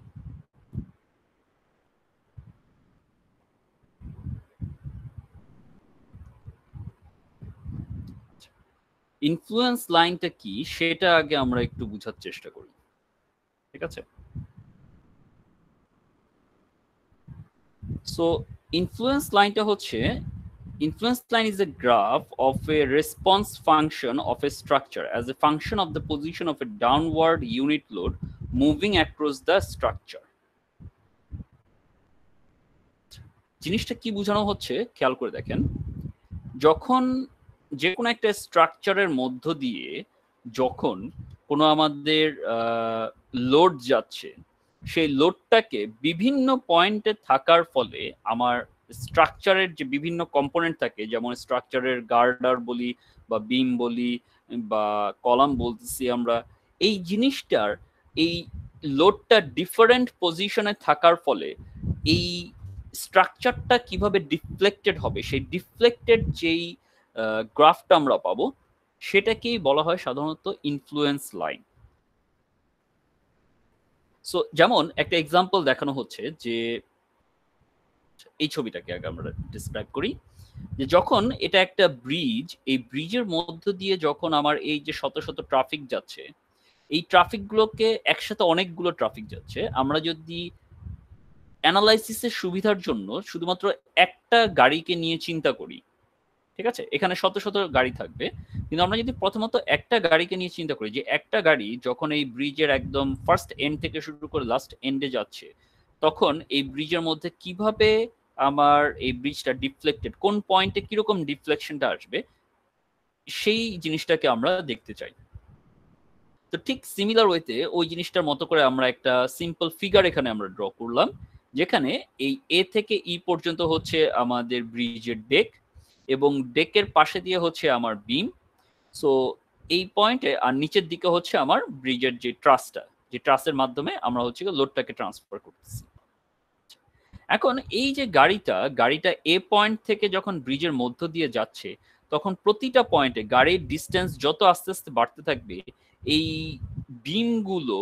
ইনফ্লুয়েন্স লাইনটা কি সেটা আগে আমরা একটু বোঝার চেষ্টা করি, ঠিক আছে? সো ইনফ্লুয়েন্স লাইনটা হচ্ছে, influence line is a graph of a response function of a structure as a function of the position of a downward unit load moving across the structure. জিনিসটা কি বোঝানো হচ্ছে খেয়াল করে দেখেন, যখন যে কোনো একটা স্ট্রাকচারের মধ্য দিয়ে যখন কোনো আমাদের লোড যাচ্ছে, সেই লোডটাকে বিভিন্ন পয়েন্টে থাকার ফলে আমার স্ট্রাকচারের যে বিভিন্ন কম্পোনেন্ট থাকে, যেমন স্ট্রাকচারের গার্ডার বলি বা বিম বলি বা কলাম বলতেছি আমরা, এই জিনিসটার এই লোডটা ডিফারেন্ট পজিশনে থাকার ফলে এই স্ট্রাকচারটা কিভাবে ডিফ্লেক্টেড হবে, সেই ডিফ্লেক্টেড যেই গ্রাফটা আমরা পাবো সেটাকেই বলা হয় সাধারণত ইনফ্লুয়েন্স লাইন। সো যেমন একটা এক্সাম্পল দেখানো হচ্ছে যে এই ছবিটাকে আগে আমরা ডিসক্রাইব করি, যে যখন এটা একটা ব্রিজ, এই ব্রিজের মধ্য দিয়ে যখন আমার এই যে শত শত ট্রাফিক যাচ্ছে, এই ট্রাফিকগুলোকে একসাথে অনেকগুলো ট্রাফিক যাচ্ছে, আমরা যদি অ্যানালাইসিসের সুবিধার জন্য শুধুমাত্র একটা গাড়িকে নিয়ে চিন্তা করি, ঠিক আছে, এখানে শত শত গাড়ি থাকবে, কিন্তু আমরা যদি প্রথমত একটা গাড়িকে নিয়ে চিন্তা করি যে একটা গাড়ি যখন এই ব্রিজের একদম ফার্স্ট এন্ড থেকে শুরু করে লাস্ট এন্ডে যাচ্ছে, তখন এই ব্রিজের মধ্যে কিভাবে আমার এই ব্রিজটা ডিফ্লেক্টেড, কোন পয়েন্টে কিরকম ডিফ্লেকশনটা আসবে, সেই জিনিসটাকে আমরা দেখতে চাই। তো ঠিক সিমিলার ওয়েতে ওই জিনিসটার মতো করে আমরা একটা সিম্পল ফিগার এখানে আমরা ড্র করলাম, যেখানে এই এ থেকে ই পর্যন্ত হচ্ছে আমাদের ব্রিজের ডেক, এবং ডেকের পাশে দিয়ে হচ্ছে আমার বিম। সো এই পয়েন্টে আর নিচের দিকে হচ্ছে আমার ব্রিজের যে ট্রাসটা, যে ট্রাসের মাধ্যমে আমরা হচ্ছে লোডটাকে ট্রান্সফার করতেছি। এখন এই যে গাড়িটা এ পয়েন্ট থেকে যখন ব্রিজের মধ্য দিয়ে যাচ্ছে, তখন প্রতিটা পয়েন্টে গাড়ির ডিস্টেন্স যত আস্তে আস্তে বাড়তে থাকবে, এই বিমগুলো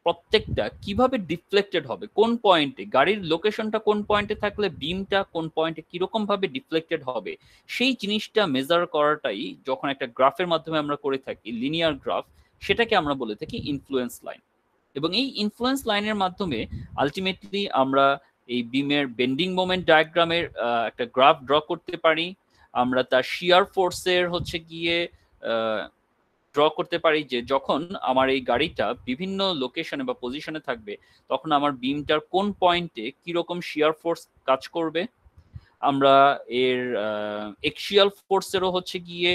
প্রত্যেকটা কিভাবে ডিফ্লেক্টেড হবে, কোন পয়েন্টে গাড়ির লোকেশনটা কোন পয়েন্টে থাকলে বিমটা কোন পয়েন্টে কিরকম ভাবে ডিফ্লেক্টেড হবে, সেই জিনিসটা মেজার করাটাই যখন একটা গ্রাফের মাধ্যমে আমরা করে থাকি, লিনিয়ার গ্রাফ, সেটাকে আমরা বলে থাকি ইনফ্লুয়েন্স লাইন। এবং এই ইনফ্লুয়েন্স লাইনের মাধ্যমে আলটিমেটলি আমরা এই বিমের বেন্ডিং মোমেন্ট ডায়াগ্রামের একটা গ্রাফ ড্র করতে পারি, আমরা তার শিয়ার ফোর্সের হচ্ছে গিয়ে ড্র করতে পারি, যে যখন আমার এই গাড়িটা বিভিন্ন লোকেশনে বা পজিশনে থাকবে, তখন আমার বিমটার কোন পয়েন্টে কিরকম শিয়ার ফোর্স কাজ করবে। আমরা এর এক্সিয়াল ফোর্সেরও হচ্ছে গিয়ে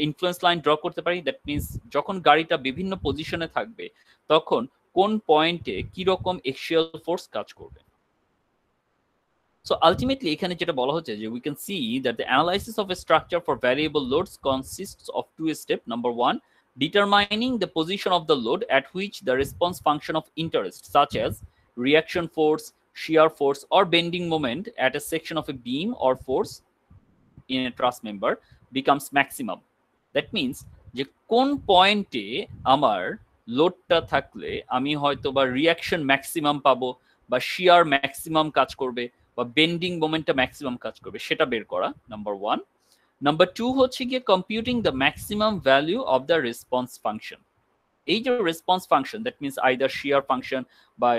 ইনফ্লুয়েন্স লাইন ড্র করতে পারি। দ্যাট মিনস যখন গাড়িটা বিভিন্ন পজিশনে থাকবে, তখন কোন পয়েন্টে কিরকম এক্সিয়াল ফোর্স কাজ করবে। So ultimately এখানে যেটা বলা হচ্ছে যে we can see that the analysis of a structure for variable loads consists of two steps. Number one, determining the position of the load at which the response function of interest, such as reaction force, shear force, or bending moment at a section of a beam or force in a truss member becomes maximum. That means যে কোন পয়েন্টে আমার লোডটা থাকলে আমি হয়তো বা reaction maximum পাবো, বা শিয়ার ম্যাক্সিমাম কাজ করবে, বা বেন্ডিং মোমেন্টটা ম্যাক্সিমাম কাজ করবে, সেটা বের করা নাম্বার ওয়ান। নাম্বার টু হচ্ছে গিয়ে computing the maximum value of the response function. এই যে response function, that means either shear function বা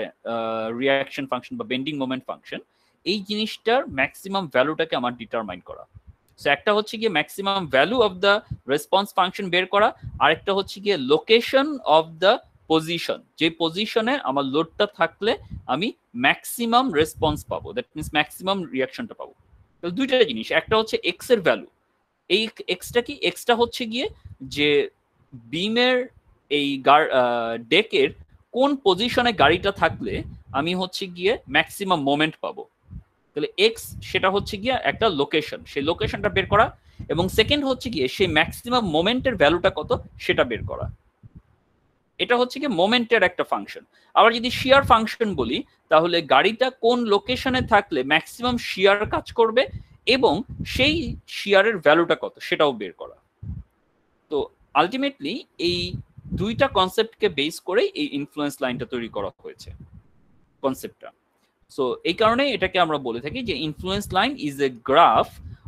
রিয়াকশন ফাংশন বা বেন্ডিং মোমেন্ট ফাংশন, এই জিনিসটার ম্যাক্সিমাম ভ্যালুটাকে আমার ডিটারমাইন করা। সো একটা হচ্ছে গিয়ে maximum value of the response function বের করা, আরেকটা হচ্ছে গিয়ে লোকেশন অফ দ্য পজিশন, যে পজিশনে আমার লোডটা থাকলে আমি ম্যাক্সিমাম রেসপন্স পাবো, দ্যাট মিনস ম্যাক্সিমাম রিয়াকশনটা পাবো। তো দুইটা জিনিস, একটা হচ্ছে এক্স এর ভ্যালু, এই এক্সটা কি, এক্সটা হচ্ছে গিয়ে যে বিমের এই ডেকের কোন পজিশনে গাড়িটা থাকলে আমি হচ্ছে গিয়ে ম্যাক্সিমাম মোমেন্ট পাবো, তাহলে এক্স সেটা হচ্ছে গিয়ে একটা লোকেশন, সেই লোকেশনটা বের করা, এবং সেকেন্ড হচ্ছে গিয়ে সেই ম্যাক্সিমাম মোমেন্টের ভ্যালুটা কত সেটা বের করা। এটা হচ্ছে কি মোমেন্টের একটা ফাংশন। আবার যদি শিয়ার ফাংশন বলি তাহলে গাড়িটা কোন লোকেশনে থাকলে ম্যাক্সিমাম শিয়ার কাজ করবে এবং সেই শিয়ারের ভ্যালুটা কত সেটাও বের করা। তো আলটিমেটলি এই দুইটা কনসেপ্টকে বেস করে এই ইনফ্লুয়েন্স লাইনটা তৈরি করা হয়েছে কনসেপ্টটা। সো এই কারণে এটাকে আমরা বলে থাকি যে influence line is a graph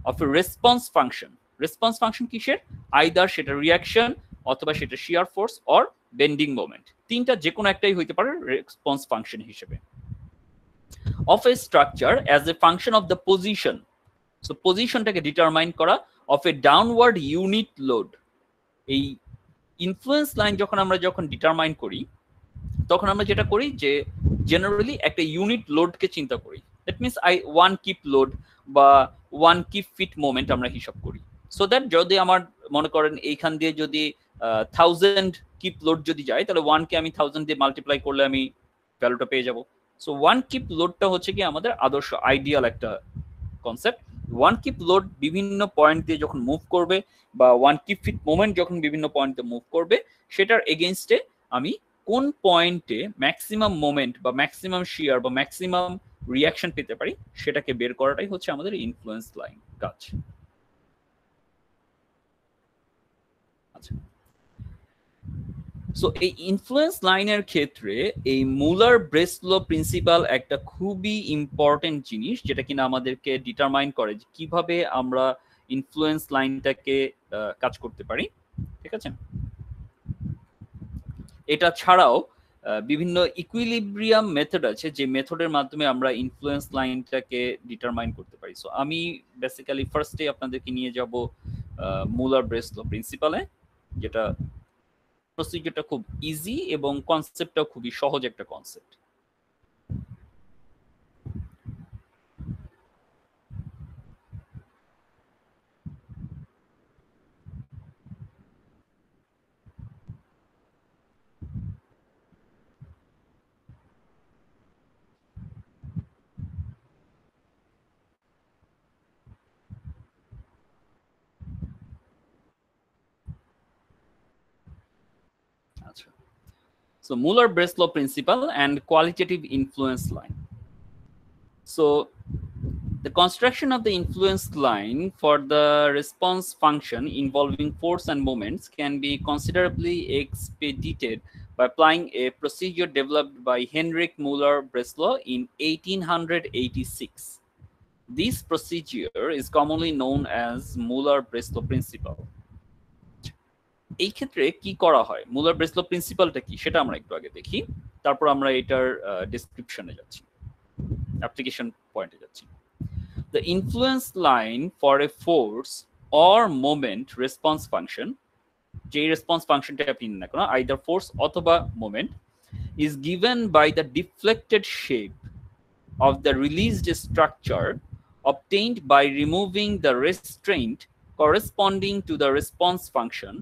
of a response function. Response function কিসের? আইদার সেটা রিয়াকশন অথবা সেটা shear force or bending moment, তিনটা যে কোনো একটাই হইতে পারে রেসপন্স ফাংশন হিসেবে। Of a structure as a function of the position, so পজিশনটাকে ডিটারমাইন করা of a downward unit load. এই ইনফ্লুয়েন্স লাইন যখন ডিটারমাইন করি তখন আমরা যেটা করি যে জেনারেলি একটা ইউনিট লোডকে চিন্তা করি। That means one keep load বা ওয়ান কিপ ফিট মোমেন্ট আমরা হিসাব করি। সো দ্যাট যদি আমার মনে করেন এইখান দিয়ে যদি 1000 কিপ লোড যদি যায় তাহলে 1 কে আমি 1000 দিয়ে মাল্টিপ্লাই করলে আমি ভ্যালুটা পেয়ে যাব। সো 1 কিপ লোডটা হচ্ছে কি আমাদের আদর্শ আইডিয়াল একটা কনসেপ্ট। 1 কিপ লোড বিভিন্ন পয়েন্ট দিয়ে যখন মুভ করবে বা 1 কিপ ফিট মোমেন্ট যখন বিভিন্ন পয়েন্টে মুভ করবে সেটার এগেইনস্টে আমি কোন পয়েন্টে ম্যাক্সিমাম মোমেন্ট বা ম্যাক্সিমাম শিয়ার বা ম্যাক্সিমাম রিয়াকশন পেতে পারি সেটাকে বের করাটাই হচ্ছে আমাদের ইনফ্লুয়েন্স লাইন কাজ। আচ্ছা, সো এই ইনফ্লুয়েন্স লাইনের ক্ষেত্রে এই মুলার ব্রেসলো প্রিন্সিপাল একটা খুবই ইম্পর্টেন্ট জিনিস যেটা কিনা আমাদেরকে ডিটারমাইন করে যে কিভাবে আমরা ইনফ্লুয়েন্স লাইনটাকে কাজ করতে পারি। ঠিক আছে, এটা ছাড়াও বিভিন্ন ইকুইলিব্রিয়াম মেথড আছে যে মেথডের মাধ্যমে আমরা ইনফ্লুয়েন্স লাইনটাকে ডিটারমাইন করতে পারি। সো আমি বেসিক্যালি ফার্স্টে আপনাদেরকে নিয়ে যাব মুলার ব্রেসলো প্রিন্সিপালে, যেটা প্রসিডিউরটা খুব ইজি এবং কনসেপ্টটাও খুবই সহজ একটা কনসেপ্ট। আচ্ছা, so Muller-Breslau principle and qualitative influence line. So the construction of the influence line for the response function involving force and moments can be considerably expedited by applying a procedure developed by Heinrich Muller-Breslau in 1886. This procedure is commonly known as Muller-Breslau principle. এই ক্ষেত্রে কি করা হয়, মুলার ব্রেসলো প্রিন্সিপালটা কি সেটা আমরা একটু আগে দেখি, তারপর আমরা এটার ডেসক্রিপশনে যাচ্ছি, অ্যাপ্লিকেশন পয়েন্টে যাচ্ছি। The influence line for a force or moment response function, যে রেসপন্স ফাংশনটা আপনি না কেন আইদার ফোর্স অথবা moment, is given by the deflected shape of the released structure obtained by removing the restraint corresponding to the response function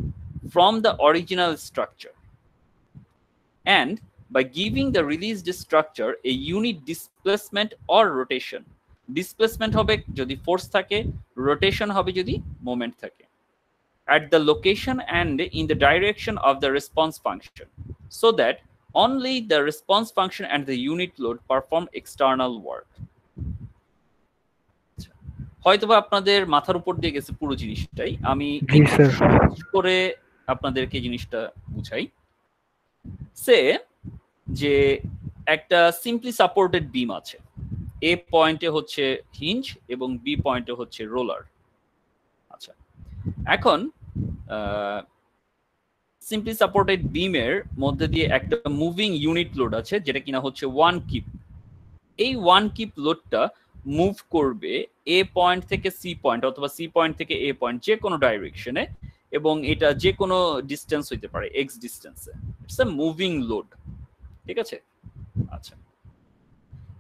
from the original structure and by giving the released structure a unit displacement or rotation. Displacement হবে যদি force থাকে, rotation হবে যদি moment থাকে, at the location and in the direction of the response function, so that only the response function and the unit load perform external work. হয়তোবা আপনাদের মাথার উপর দিয়ে গেছে পুরো জিনিসটাই, আমি সহজ করে আপনাদেরকে জিনিসটা বুঝাই। সে যে একটা সিম্পলি সাপোর্টেড বিম আছে, এ পয়েন্টে হচ্ছে হিঞ্জ এবং বি পয়েন্টে হচ্ছে রোলার। আচ্ছা, এখন সিম্পলি সাপোর্টেড বিমের মধ্যে দিয়ে একটা মুভিং ইউনিট লোড আছে যেটা কিনা হচ্ছে 1 কিপ। এই 1 কিপ লোডটা মুভ করবে এ পয়েন্ট থেকে সি পয়েন্ট অথবা সি পয়েন্ট থেকে এ পয়েন্ট যে কোনো ডাইরেকশনে, এবং এটা যে কোনো ডিস্টেন্স হইতে পারে এক্স ডিস্টেন্সে। ইটস আ মুভিং লোড, ঠিক আছে। আচ্ছা,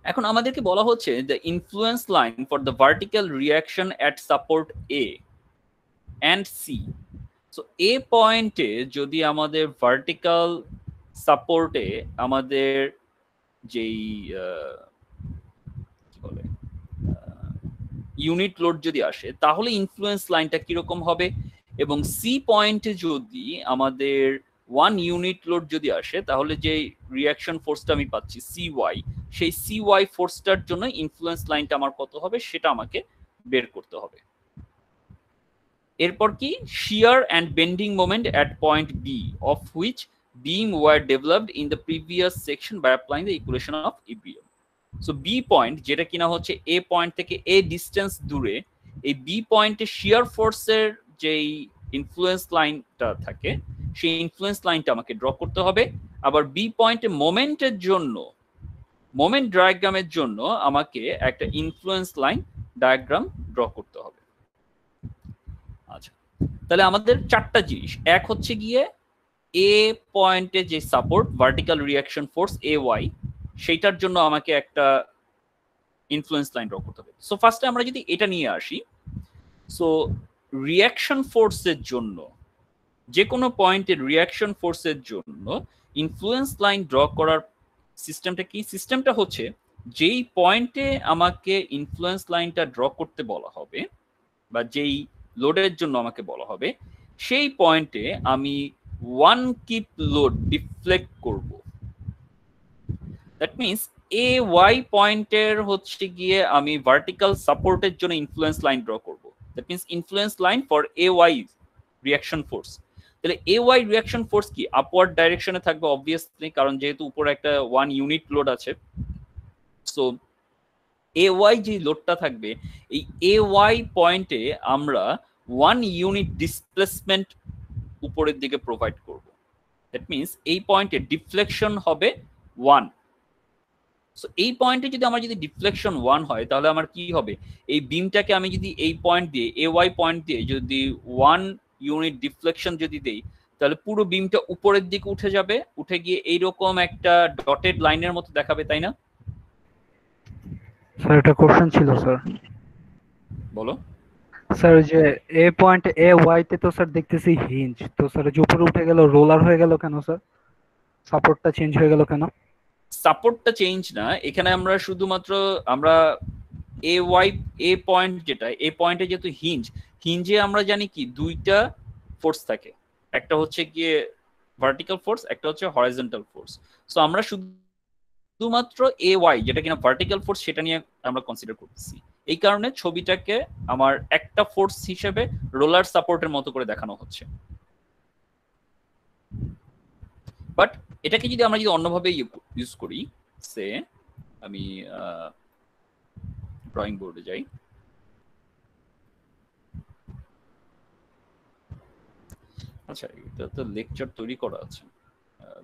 এখন আমাদেরকে বলা হচ্ছে the influence line for the vertical reaction at support A and C. So A পয়েন্টে যদি আমাদের ভার্টিক্যাল সাপোর্টে আমাদের যেই কি বলে ইউনিট লোড যদি আসে তাহলে ইনফ্লুয়েন্স লাইনটা কিরকম হবে, এবং সি পয়েন্টে যদি আমাদের 1 ইউনিট লোড যদি আসে তাহলে যে রিঅ্যাকশন ফোর্সটা আমি পাচ্ছি CY, সেই CY ফোর্সটার জন্য ইনফ্লুয়েন্স লাইনটা আমার কত হবে সেটা আমাকে বের করতে হবে। এরপর কি shear and bending moment at point B of which beam were developed in the previous section by applying the equation of equilibrium. So B point যেটা কিনা হচ্ছে এ পয়েন্ট থেকে এ ডিস্টেন্স দূরে, এই বি পয়েন্টে শিয়ার ফোর্সের যেই ইনফ্লুয়েন্স লাইনটা থাকে সেই ইনফ্লুয়েন্স লাইনটা আমাকে ড্র করতে হবে। আবার বি পয়েন্টে মোমেন্টের জন্য, মোমেন্ট ডায়াগ্রামের জন্য আমাকে একটা ইনফ্লুয়েন্স লাইন ডায়াগ্রাম ড্র করতে হবে। আচ্ছা, তাহলে আমাদের চারটা জিনিস, এক হচ্ছে গিয়ে এ পয়েন্টে যে support vertical reaction force AY, সেইটার জন্য আমাকে একটা ইনফ্লুয়েন্স লাইন ড্র করতে হবে। সো ফার্স্টে আমরা যদি এটা নিয়ে আসি, সো রিঅ্যাকশন ফোর্সের জন্য, যে কোনো পয়েন্টের রিঅ্যাকশন ফোর্সের জন্য ইনফ্লুয়েন্স লাইন ড্র করার সিস্টেমটা কি? সিস্টেমটা হচ্ছে যেই পয়েন্টে আমাকে ইনফ্লুয়েন্স লাইনটা ড্র করতে বলা হবে বা যেই লোডের জন্য আমাকে বলা হবে, সেই পয়েন্টে আমি ওয়ান কিপ লোড ডিফ্লেক্ট করব। দ্যাট মিনস AY পয়েন্টের হচ্ছে গিয়ে আমি ভার্টিক্যাল সাপোর্টের জন্য ইনফ্লুয়েন্স লাইন ড্র করব। That means influence line for AY reaction force. তাহলে AY রিঅ্যাকশন ফোর্স কি? আপওয়ার্ড ডাইরেকশনে থাকবে অবভিয়াসলি, কারণ যেহেতু উপরে একটা 1 ইউনিট লোড আছে। সো AY যে লোডটা থাকবে, এই AY পয়েন্টে আমরা 1 ইউনিট ডিসপ্লেসমেন্ট উপরের দিকে প্রোভাইড করব। দ্যাট মিনস এই পয়েন্টে ডিফ্লেকশন হবে 1। সো এই পয়েন্টে যদি আমার যদি ডিফ্লেকশন 1 হয় তাহলে আমার কি হবে? এই বিমটাকে আমি যদি এই পয়েন্ট দিয়ে, AY পয়েন্ট দিয়ে যদি 1 ইউনিট ডিফ্লেকশন যদি দেই, তাহলে পুরো বিমটা উপরের দিকে উঠে যাবে, উঠে গিয়ে এইরকম একটা ডটেড লাইনের মতো দেখাবে, তাই না? স্যার এটা কোশ্চেন ছিল স্যার। বলো স্যার যে এ পয়েন্ট AY তে তো স্যার দেখতেছি হিঞ্জ, তো স্যার যে উপরে উঠে গেল রোলার হয়ে গেল কেন স্যার? সাপোর্টটা চেঞ্জ হয়ে গেল কেন? সাপোর্টটা চেঞ্জ না, এখানে আমরা শুধুমাত্র আমরা AY এ পয়েন্ট যেটা, এ পয়েন্টে যেহেতু হিঞ্জে আমরা জানি কি দুইটা ফোর্স থাকে, একটা হচ্ছে গিয়ে ভার্টিক্যাল ফোর্স, একটা হচ্ছে হরাইজন্টাল ফোর্স। সো আমরা শুধুমাত্র AY যেটা কিনা ভার্টিক্যাল ফোর্স সেটা নিয়ে আমরা কনসিডার করতেছি। এই কারণে ছবিটাকে আমার একটা ফোর্স হিসেবে রোলার সাপোর্টের মতো করে দেখানো হচ্ছে। বাট এটাকে যদি আমরা যদি অন্যভাবে ইউজ করি, সে আমি ড্রয়িং বোর্ডে যাই। আচ্ছা, এটা তো লেকচার তৈরি করা আছে।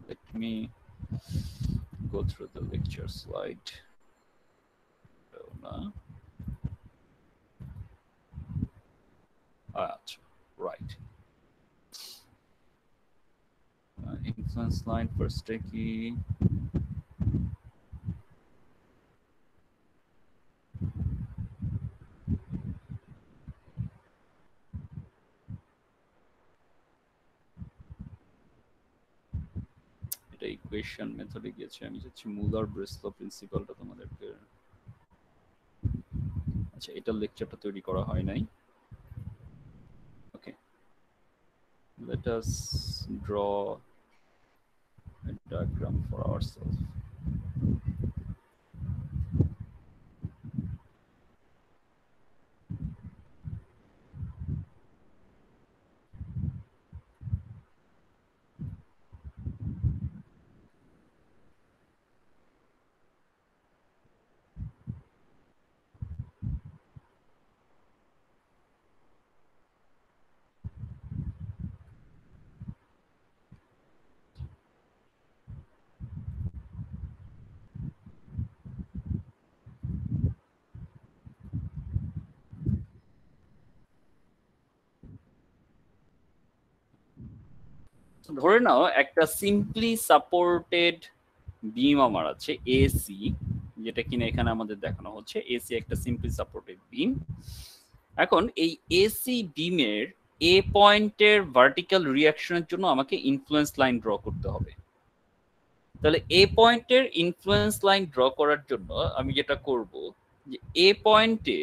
Let me go through the lecture slide. আচ্ছা, right. Influence line first কি? এটা ইকুয়েশন মেথডে গিয়েছে, আমি যাচ্ছি মুলার ব্রেসলো প্রিন্সিপালটা তোমাদেরকে। আচ্ছা, এটা লেকচারটা তৈরি করা হয় নাই। ওকে, let us draw a diagram for ourselves. ধরে নাও একটা সিম্পলি সাপোর্টেড বিম আমার আছে এসি, যেটা কিনা এখানে আমাদের দেখানো হচ্ছে এসি একটা সিম্পলি সাপোর্টেড বিম। এখন এই এসি বিমের এ পয়েন্টের ভার্টিক্যাল রিঅ্যাকশনের জন্য আমাকে ইনফ্লুয়েন্স লাইন ড্র করতে হবে। তাহলে এ পয়েন্টের ইনফ্লুয়েন্স লাইন ড্র করার জন্য আমি যেটা করব, যে এ পয়েন্টে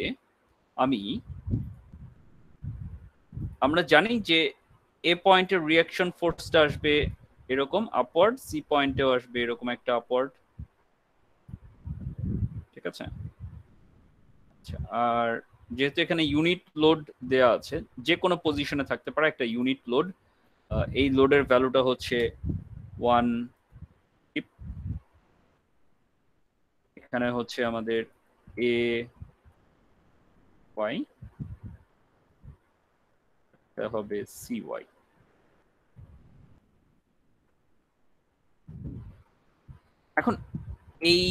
আমরা জানি যে এ পয়েন্টের রিঅ্যাকশন ফোর্সটা আসবে এরকম আপওয়ার্ড, সি পয়েন্টেও আসবে এরকম একটা আপওয়ার্ড, ঠিক আছে। আচ্ছা, আর যেহেতু এখানে ইউনিট লোড দেয়া আছে, যে কোনো পজিশনে থাকতে পারে একটা ইউনিট লোড, এই লোডের ভ্যালুটা হচ্ছে 1, এখানে হচ্ছে আমাদের এ ওয়াই, এটা হবে সি ওয়াই। এখন এই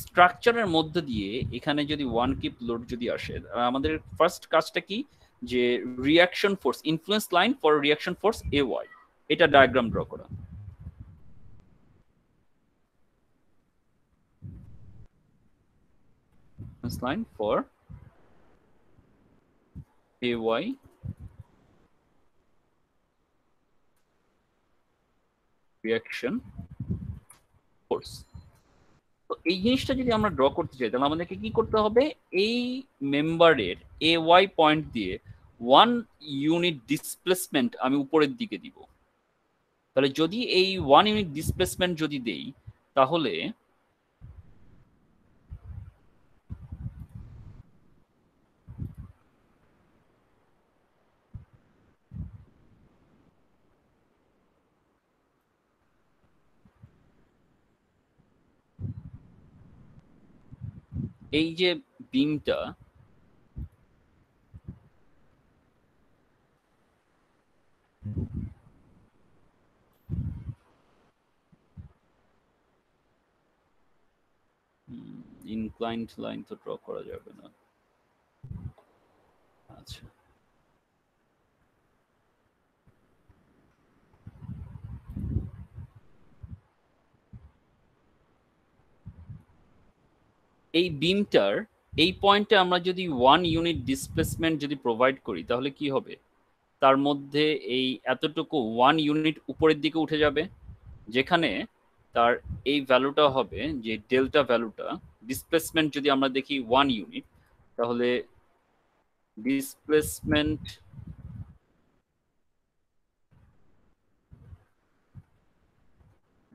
স্ট্রাকচারের মধ্যে দিয়ে এখানে যদি ওয়ান কিপ লোড যদি আসে, আমাদের ফার্স্ট কাজটা কি, যে reaction force, influence line for reaction force A Y, এটা ডায়াগ্রাম ড্র করা। Line for AY reaction force। তো এই জিনিসটা যদি আমরা ড্র করতে চাই, তাহলে আমাদেরকে কি করতে হবে, এই মেম্বারের এ ওয়াই পয়েন্ট দিয়ে 1 ইউনিট ডিসপ্লেসমেন্ট আমি উপরের দিকে দিব। তাহলে যদি এই 1 ইউনিট ডিসপ্লেসমেন্ট যদি দেই, তাহলে এই যে বিমটা, ইনক্লাইন্ড লাইন তো ড্র করা যাবে না। আচ্ছা, এই বিমটার এই পয়েন্টে আমরা যদি 1 ইউনিট ডিসপ্লেসমেন্ট যদি প্রোভাইড করি, তাহলে কি হবে, তার মধ্যে এই এতটুকু 1 ইউনিট উপরের দিকে উঠে যাবে, যেখানে তার এই ভ্যালুটা হবে যে ডেল্টা ভ্যালুটা, ডিসপ্লেসমেন্ট যদি আমরা দেখি 1 ইউনিট, তাহলে displacement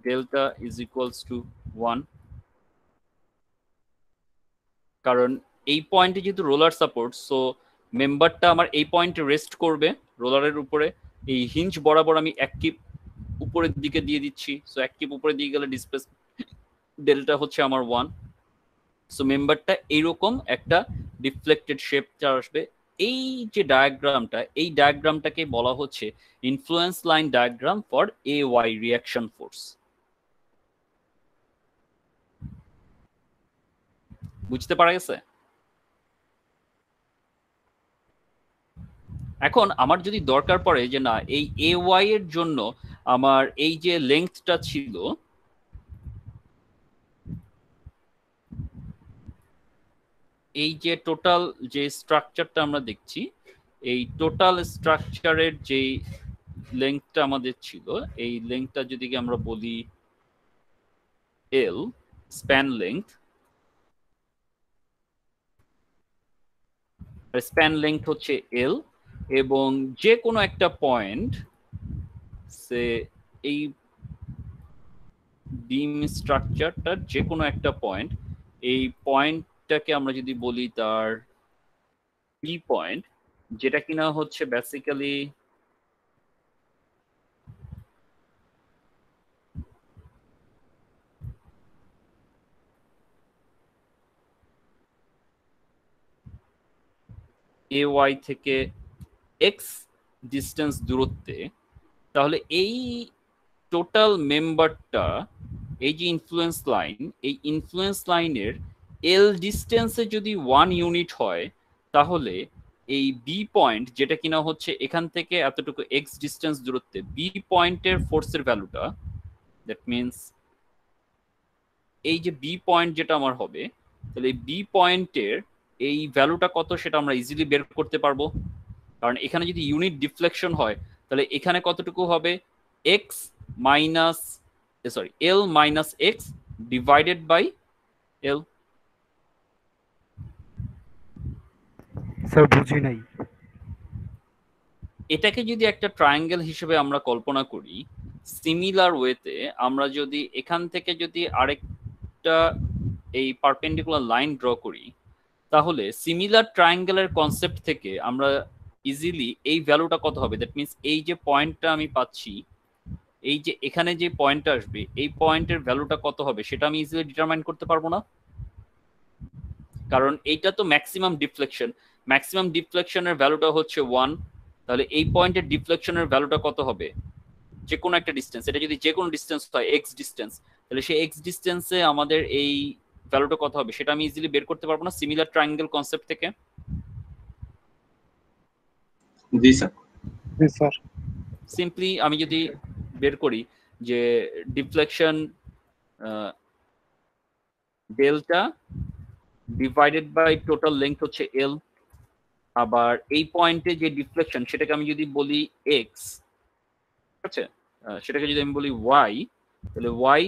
delta is equals two 1, কারণ এই পয়েন্টে যেহেতু রোলার সাপোর্ট, সো মেম্বারটা আমার এই পয়েন্টে রেস্ট করবে রোলারের উপরে। এই হিঞ্জ বরাবর আমি এক কিপ উপরের দিকে দিয়ে দিচ্ছি, সো এক কিপ উপরে দিয়ে গেলে ডিসপ্লেস ডেল্টা হচ্ছে আমার 1। সো মেম্বারটা এইরকম একটা ডিফ্লেক্টেড শেপটা আসবে। এই যে ডায়াগ্রামটা, এই ডায়াগ্রামটাকে বলা হচ্ছে influence line diagram for A Y reaction force. বুঝতে পারা গেছে? এখন আমার যদি দরকার পড়ে যে না, এই এ ওয়াই এর জন্য আমার এই যে লেংথটা ছিল, এই যে টোটাল যে স্ট্রাকচারটা আমরা দেখছি, এই টোটাল স্ট্রাকচারের যে লেংথটা আমাদের ছিল, এই লেংথটা যদি আমরা বলি এল, স্প্যান লেংথ, স্প্যান লেংথ হচ্ছে এল, এবং যে কোনো একটা পয়েন্ট, সে এই বিম স্ট্রাকচারটার যে কোনো একটা পয়েন্ট, এই পয়েন্টটাকে আমরা যদি বলি তার বি পয়েন্ট, যেটা কিনা হচ্ছে বেসিক্যালি এ ওয়াই থেকে এক্স ডিস্টেন্স দূরত্বে, তাহলে এই টোটাল মেম্বারটা, এই যে ইনফ্লুয়েন্স লাইন, এই ইনফ্লুয়েন্স লাইনের এল ডিস্টেন্সে যদি 1 ইউনিট হয়, তাহলে এই বি পয়েন্ট, যেটা কিনা হচ্ছে এখান থেকে এতটুকু এক্স ডিস্টেন্স দূরত্বে, বি পয়েন্টের ফোর্সের ভ্যালুটা, দ্যাট মিনস এই যে বি পয়েন্ট যেটা আমার হবে, তাহলে বি পয়েন্টের এই ভ্যালুটা কত সেটা আমরা ইজিলি বের করতে পারবো। কারণ এখানে যদি ইউনিট ডিফ্লেকশন হয়, তাহলে এখানে কতটুকু হবে, X minus, sorry, L minus x divided by L. Sir বুঝি নাই। এটাকে যদি একটা ট্রায়াঙ্গেল হিসেবে আমরা কল্পনা করি, সিমিলার ওয়েতে আমরা যদি এখান থেকে যদি আরেকটা এই পারপেন্ডিকুলার লাইন ড্র করি, তাহলে সিমিলার ট্রায়াঙ্গেলের কনসেপ্ট থেকে আমরা ইজিলি এই ভ্যালুটা কত হবে, দ্যাট মিনস এই যে পয়েন্টটা আমি পাচ্ছি, এই যে এখানে যে পয়েন্টটা আসবে এই পয়েন্টের ভ্যালুটা কত হবে সেটা আমি ইজিলি ডিটারমাইন করতে পারবো না? কারণ এইটা তো ম্যাক্সিমাম ডিফ্লেকশন, ম্যাক্সিমাম ডিফ্লেকশনের ভ্যালুটা হচ্ছে 1, তাহলে এই পয়েন্টের ডিফ্লেকশনের ভ্যালুটা কত হবে? যে কোনো একটা ডিস্টেন্স, এটা যদি যে কোনো ডিস্টেন্স হয় এক্স ডিস্টেন্স, তাহলে সেই এক্স ডিস্টেন্সে আমাদের এই ভ্যালুটা কত হবে সেটা আমি ইজিলি বের করতে পারবো না সিমিলার ট্রায়াঙ্গেল কনসেপ্ট থেকে? জি স্যার। জি স্যার। সিম্পলি আমি যদি বের করি যে deflection delta divided by total length হচ্ছে এল, আবার এই পয়েন্টে যে ডিফ্লেকশন সেটাকে আমি যদি বলি এক্স, ঠিক আছে, সেটাকে যদি আমি বলি ওয়াই, তাহলে ওয়াই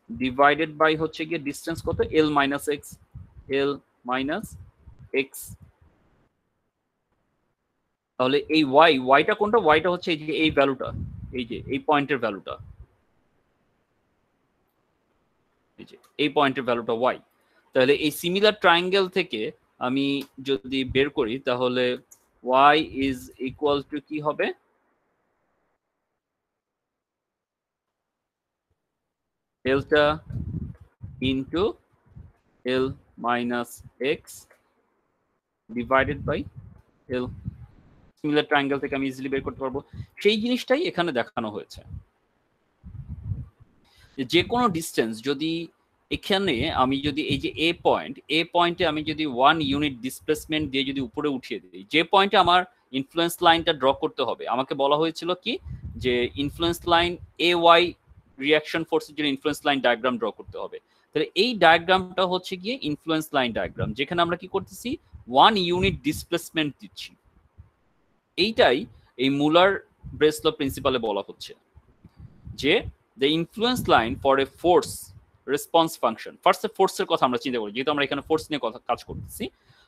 ডিভাইডেড বাই হচ্ছে গিয়ে ডিস্টেন্স কত, এল মাইনাস এক্স, এল মাইনাস এক্স। তাহলে এই ওয়াইটা কোনটা? ওয়াইটা হচ্ছে এই যে এই ভ্যালুটা, এই যে এই পয়েন্টের ভ্যালুটা, এই যে এই পয়েন্টের ভ্যালুটা ওয়াই। তাহলে এই সিমিলার ট্রায়াঙ্গেল থেকে আমি যদি বের করি তাহলে ওয়াই ইজ ইকুয়াল টু কি হবে, delta into L minus x divided by L. Similar triangle থেকে আমি ইজিলি বের করতে পারবো। সেই জিনিসটাই এখানে দেখানো হয়েছে, যে কোনো ডিস্টেন্স যদি এখানে আমি যদি এই যে এ পয়েন্টে আমি যদি 1 ইউনিট ডিসপ্লেসমেন্ট দিয়ে যদি উপরে উঠিয়ে দিই, যে পয়েন্টে আমার ইনফ্লুয়েন্স লাইনটা ড্র করতে হবে, আমাকে বলা হয়েছিল কি যে influence line A Y reaction ফোর্সের জন্য ইনফ্লুয়েন্স লাইন ডায়াগ্রাম ড্র করতে হবে। তাহলে এই ডায়াগ্রামটা হচ্ছে গিয়ে ইনফ্লুয়েন্স লাইন ডায়াগ্রাম, যেখানে আমরা কি করতেছি 1 ইউনিট ডিসপ্লেসমেন্ট দিচ্ছি। এইটাই এই মুলার ব্রেসলো প্রিন্সিপালে বলা হচ্ছে যে the influence line for a force response function, first force এর কথা আমরা চিন্তা করি যেহেতু আমরা এখানে ফোর্স নিয়ে কথা কাজ করতেছি।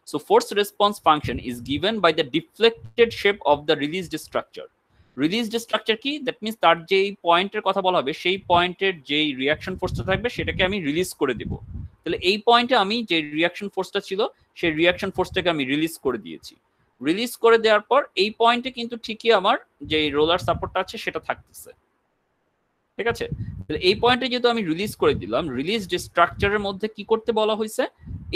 So force response function is given by the deflected shape of the released structure. Released structure কি? That means তার যেই পয়েন্টের কথা বলা হবে সেই পয়েন্টের যেই রিঅ্যাকশন ফোর্সটা থাকবে সেটাকে আমি রিলিজ করে দেব। তাহলে এই পয়েন্টে আমি যে রিঅ্যাকশন ফোর্সটা ছিল সেই রিঅ্যাকশন ফোর্সটাকে আমি রিলিজ করে দিয়েছি। রিলিজ করে দেওয়ার পর এই পয়েন্টে কিন্তু ঠিকই আমার যে রোলার সাপোর্টটা আছে সেটা থাকতেছে, ঠিক আছে। এই পয়েন্টে যেহেতু আমি রিলিজ করে দিলাম, রিলিজ স্ট্রাকচারের মধ্যে কি করতে বলা হয়েছে,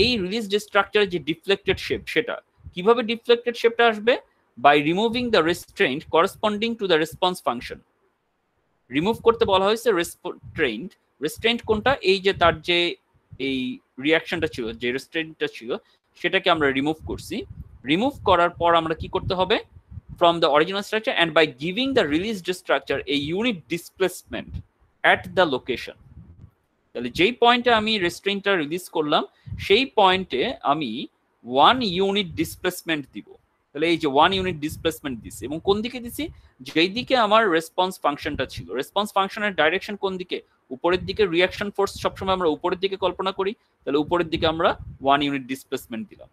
এই রিলিজ স্ট্রাকচারের যে ডিফ্লেক্টেড শেপ, সেটা কিভাবে ডিফ্লেক্টেড শেপটা আসবে, by removing the restraint corresponding to the response function. Remove করতে বলা হয়েছে রেস্ট্রেইন্ট কোনটা, এই যে তার যে এই রিঅ্যাকশনটা ছিল, যে রেস্ট্রেইন্টটা ছিল সেটাকে আমরা রিমুভ করছি। রিমুভ করার পর আমরা কি করতে হবে, from the original structure and by giving the released structure a unit displacement at the location. তাহলে যেই পয়েন্টে আমি রেস্ট্রেইনটা রিলিজ করলাম সেই পয়েন্টে আমি 1 ইউনিট ডিসপ্লেসমেন্ট দিব। তাহলে এই যে 1 ইউনিট ডিসপ্লেসমেন্ট দিছি, এবং কোন দিকে দিছি, যেই দিকে আমার রেসপন্স ফাংশনটা ছিল। রেসপন্স ফাংশনের ডাইরেকশন কোন দিকে, উপরের দিকে। রিঅ্যাকশন ফোর্স সবসময় আমরা উপরের দিকে কল্পনা করি, তাহলে উপরের দিকে আমরা 1 ইউনিট ডিসপ্লেসমেন্ট দিলাম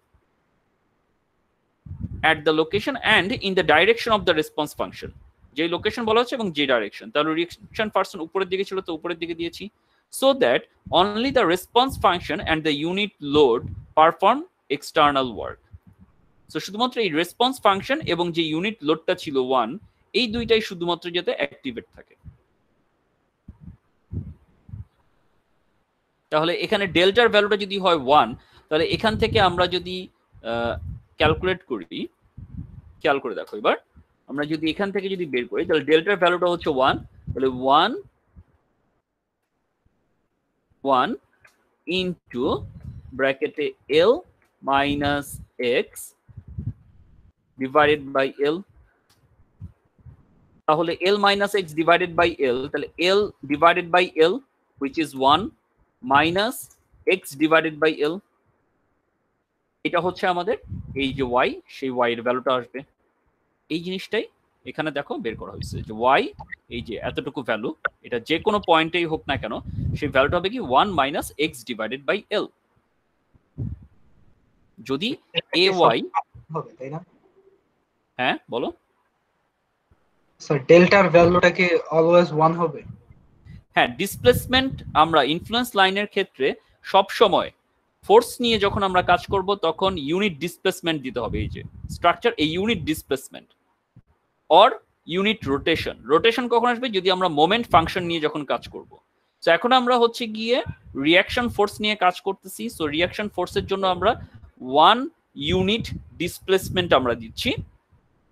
at the location and in the direction of the response function, যে লোকেশন বলা হচ্ছে এবং যে ডাইরেকশন, তাহলে রিঅ্যাকশন ফাংশন উপরের দিকে ছিল তো উপরের দিকে দিয়েছি, so that only the response function and the unit load perform external work. So শুধুমাত্র এই রেসপন্স ফাংশন এবং যে ইউনিট লোডটা ছিল 1, এই দুইটাই শুধুমাত্র যাতে অ্যাক্টিভেট থাকে। তাহলে এখানে ডেল্টার ভ্যালুটা যদি হয় 1, তাহলে এখান থেকে আমরা যদি ক্যালকুলেট করি, খেয়াল করে দেখো এবার, আমরা যদি এখান থেকে যদি বের করি তাহলে ডেল্টার ভ্যালুটা হচ্ছে 1, তাহলে 1 ইনটু ব্র্যাকেটে L minus x divided by L. তাহলে L minus x divided by L, তাহলে L divided by L which is 1 minus x divided by L, এটা হচ্ছে আমাদের এই যে ওয়াই, সেই ওয়াই এর ভ্যালুটা আসবে। এই জিনিসটাই এখানে দেখো বের করা হয়েছে যে ওয়াই এই যে এতটুকু ভ্যালু, এটা যে কোনো পয়েন্টেই হোক না কেন সেই ভ্যালুটা হবে কি 1 minus x divided by L. যদি এ ওয়াই হবে, তাই না? হ্যাঁ বলো। স্যার ডেল্টার ভ্যালুটা কি অলওয়েজ 1 হবে? হ্যাঁ, ডিসপ্লেসমেন্ট আমরা ইনফ্লুয়েন্স লাইনের ক্ষেত্রে সব সময় ফোর্স নিয়ে যখন আমরা কাজ করব তখন ইউনিট ডিসপ্লেসমেন্ট দিতে হবে। এই যে স্ট্রাকচার, এই unit displacement or unit rotation. Rotation কখন আসবে? যদি আমরা মোমেন্ট ফাংশন নিয়ে যখন কাজ করব। তো এখন আমরা হচ্ছে গিয়ে রিয়াকশন ফোর্স নিয়ে কাজ করতেছি। সো রিয়াকশন ফোর্সের জন্য আমরা 1 ইউনিট ডিসপ্লেসমেন্ট আমরা দিচ্ছি।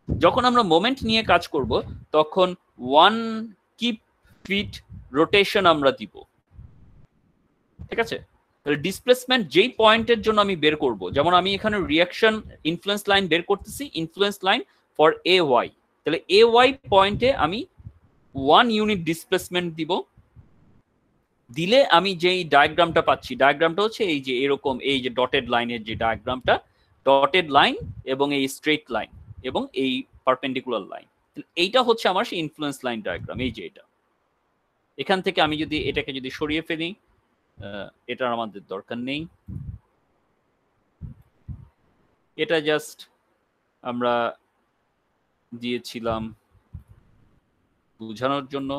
যখন আমরা মোমেন্ট নিয়ে কাজ করব তখন 1 কিপ ফিট রোটেশন আমরা দিব। ঠিক আছে? তাহলে ডিসপ্লেসমেন্ট যেই পয়েন্টের জন্য আমি বের করব, যেমন আমি এখানে রিয়াকশন ইনফ্লুয়েন্স লাইন বের করতেছি, influence line for A Y. তাহলে এ ওয়াই পয়েন্টে আমি 1 ইউনিট ডিসপ্লেসমেন্ট দিব। দিলে আমি যেই ডায়াগ্রামটা পাচ্ছি, ডায়াগ্রামটা হচ্ছে এই যে এরকম, এই যে ডটেড লাইনের যে ডায়াগ্রামটা, ডটেড লাইন এবং এই স্ট্রেট লাইন এবং এই পারপেন্ডিকুলার লাইন, এইটা হচ্ছে আমার সেই ইনফ্লুয়েন্স লাইন ডায়াগ্রাম। এই যে এটা, এখান থেকে আমি যদি এটাকে যদি সরিয়ে ফেলি, এটার আমাদের দরকার নেই, এটা জাস্ট আমরা দিয়েছিলাম বোঝানোর জন্য।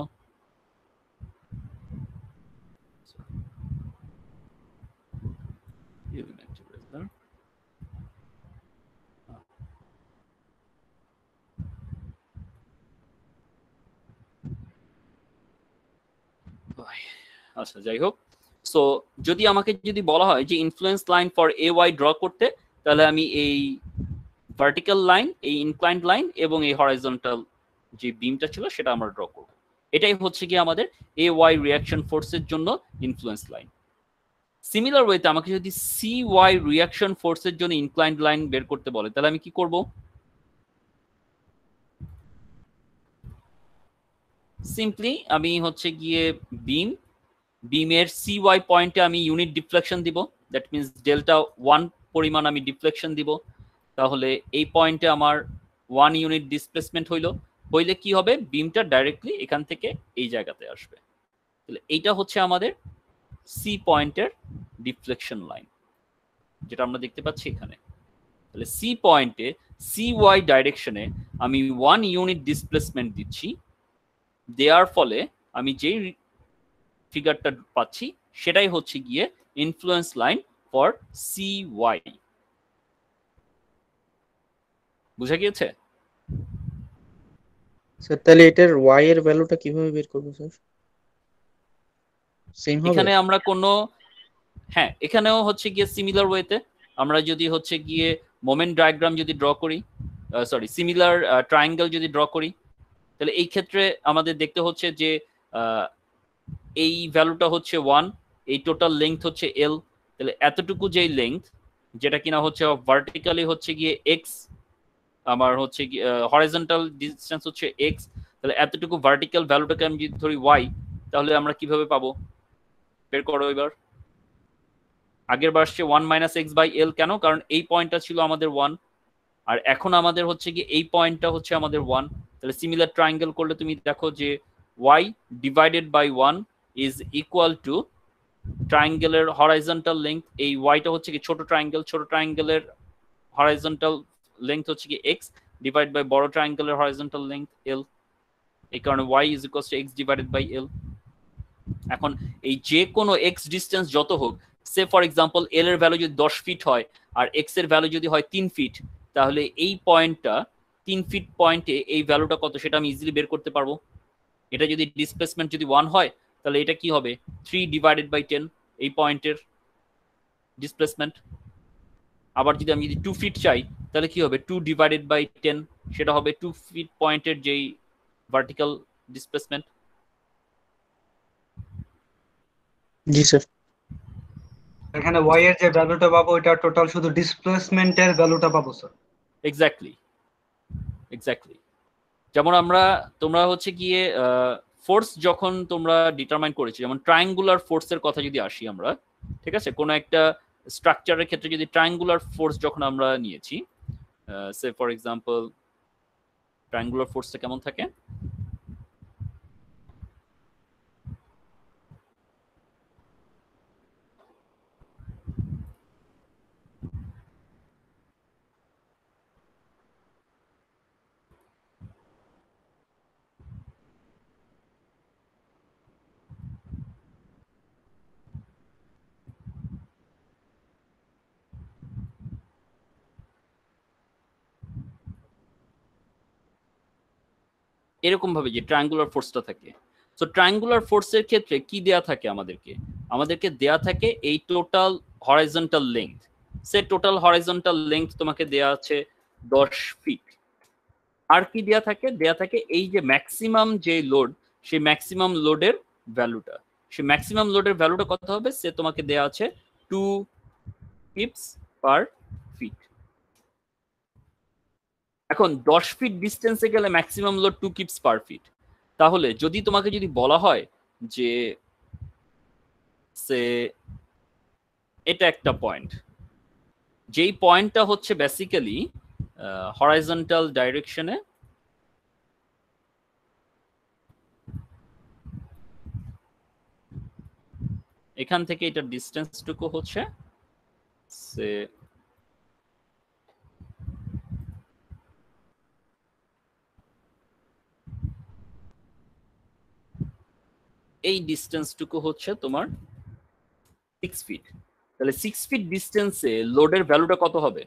আচ্ছা, যাই হোক। সো যদি আমাকে যদি বলা হয় যে influence line for A Y draw করতে, তাহলে আমি এই ভার্টিক্যাল লাইন, এই ইনক্লাইন্ড লাইন এবং এই হরাইজন্টাল যে বিমটা ছিল সেটা আমরা ড্র করব। এটাই হচ্ছে কি আমাদের এ ওয়াই রিয়াকশন ফোর্সের জন্য ইনফ্লুয়েন্স লাইন। সিমিলার ওয়েতে আমাকে যদি সি ওয়াই রিয়াকশন ফোর্সের জন্য ইনক্লাইন্ড লাইন বের করতে বলে, তাহলে আমি কি করব? সিম্পলি আমি হচ্ছে গিয়ে বিমের সি ওয়াই পয়েন্টে আমি ইউনিট ডিফ্লেকশন দিব। দ্যাট মিনস ডেল্টা 1 পরিমাণ আমি ডিফ্লেকশন দিব। তাহলে এই পয়েন্টে আমার 1 ইউনিট ডিসপ্লেসমেন্ট হইলে কি হবে? বিমটা ডাইরেক্টলি এখান থেকে এই জায়গাতে আসবে। তাহলে এইটা হচ্ছে আমাদের সি পয়েন্টের ডিফ্লেকশন লাইন, যেটা আমরা দেখতে পাচ্ছি এখানে। তাহলে সি পয়েন্টে সি ওয়াই ডাইরেকশনে আমি 1 ইউনিট ডিসপ্লেসমেন্ট দিচ্ছি, দেওয়ার ফলে আমি যেই ফিগারটা পাচ্ছি সেটাই হচ্ছে গিয়ে influence line for C Y. বুঝা গিয়েছে? স্যার তাহলে এটার y এর ভ্যালুটা কিভাবে বের করব স্যার? সেম হবে? এখানে আমরা কোনো, হ্যাঁ এখানেও হচ্ছে গিয়ে সিমিলার ওয়েতে আমরা যদি হচ্ছে গিয়ে মোমেন্ট ডায়াগ্রাম যদি ড্র করি, সরি সিমিলার ট্রায়াঙ্গেল যদি ড্র করি, তাহলে এই ক্ষেত্রে আমাদের দেখতে হচ্ছে যে এই ভ্যালুটা হচ্ছে 1, এই টোটাল লেংথ হচ্ছে এল। তাহলে এতটুকু যেই লেংথ, যেটা কিনা হচ্ছে ভার্টিক্যালি হচ্ছে গিয়ে এক্স, আমার হচ্ছে হরাইজন্টাল ডিসটেন্স হচ্ছে এক্স, তাহলে এতটুকু ভার্টিক্যাল ভ্যালুটাকে আমি যদি ধরি ওয়াই, তাহলে আমরা কিভাবে পাবো? বের করো এবার। আগের বার আসছে 1 মাইনাস এক্স বাই এল, কেন? কারণ এই পয়েন্টটা ছিল আমাদের 1, আর এখন আমাদের হচ্ছে কি এই পয়েন্টটা হচ্ছে আমাদের 1। তাহলে সিমিলার ট্রায়াঙ্গেল করলে তুমি দেখো যে y divided by 1 is equal to ট্রায়াঙ্গেলের হরাইজন্টাল লেংথ। এই ওয়াইটা হচ্ছে কি ছোট ট্রায়াঙ্গেল, ছোট ট্রায়াঙ্গেলের হরাইজন্টাল লেংথ হচ্ছে কি x ডিভাইড বাই বড় ট্রায়াঙ্গেলের হরাইজন্টাল লেংথ l। এই কারণে y is equals to x divided by l। এখন এই যে কোনো x ডিসটেন্স যত হোক, সে ফর এক্সাম্পল l এর ভ্যালু যদি 10 ফিট হয় আর x এর ভ্যালু যদি হয় 3 ফিট, তাহলে এই পয়েন্টটা 3 ফিট পয়েন্টে এই ভ্যালুটা কত সেটা আমি ইজিলি বের করতে পারবো। এটা যদি ডিসপ্লেসমেন্ট যদি 1 হয়, তাহলে এটা কি হবে? 3 ডিভাইডেড বাই 10 এই পয়েন্টের ডিসপ্লেসমেন্ট। আবার যদি আমি 2 ফিট চাই, তাহলে কি হবে? 2 ডিভাইডেড বাই 10, সেটা হবে 2 ফিট পয়েন্টের যেই ভার্টিক্যাল ডিসপ্লেসমেন্ট। জি স্যার। এখানে y এর যে ভ্যালুটা পাবো এটা টোটাল শুধু ডিসপ্লেসমেন্টের ভ্যালুটা পাবো স্যার। Exactly, exactly. যেমন তোমরা হচ্ছে গিয়ে ফোর্স যখন তোমরা ডিটারমাইন করেছো, যেমন ট্রায়াঙ্গুলার ফোর্সের কথা যদি আসি আমরা, ঠিক আছে, কোনো একটা স্ট্রাকচারের ক্ষেত্রে যদি ট্রায়াঙ্গুলার ফোর্স যখন আমরা নিয়েছি, সে ফর এক্সাম্পল ট্রায়াঙ্গুলার ফোর্সটা কেমন থাকে? এরকম ভাবে যে ট্রায়াঙ্গুলার ফোর্সটা থাকে। সো ট্রায়াঙ্গুলার ফোর্সের ক্ষেত্রে কি দেয়া থাকে আমাদেরকে দেয়া থাকে এই টোটাল হরাইজন্টাল লেংথ। সে টোটাল হরাইজন্টাল লেংথ তোমাকে দেয়া আছে 10 ফিট। আর কি দেয়া থাকে এই যে ম্যাক্সিমাম যে লোড, সেই ম্যাক্সিমাম লোডের ভ্যালুটা, সেই ম্যাক্সিমাম লোডের ভ্যালুটা কত হবে সে তোমাকে দেয়া আছে 2 কিপস পার ফিট। এখন 10 ফিট ডিস্টেন্সে গেলে ম্যাক্সিমাম লোড 2 কিপস পার ফিট। তাহলে তোমাকে যদি বলা হয় যে সে এটা একটা পয়েন্ট, যেই পয়েন্টটা হচ্ছে বেসিক্যালি হরাইজন্টাল ডাইরেকশনে এখান থেকে এটার ডিস্টেন্সটুকু হচ্ছে সে এই ডিস্টেন্সটুকু হচ্ছে তোমার 6 ফিট। তাহলে 6 ফিট ডিস্টেন্সে লোডের ভ্যালুটা কত হবে?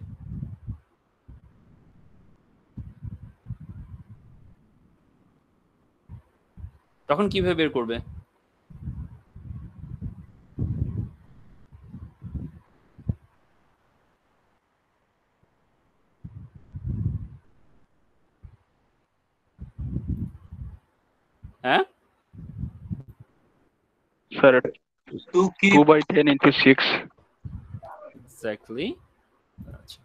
তখন কিভাবে বের করবে? হ্যাঁ Sir, 2 2 by 10 into 6. এক্স্যাক্টলি। আচ্ছা,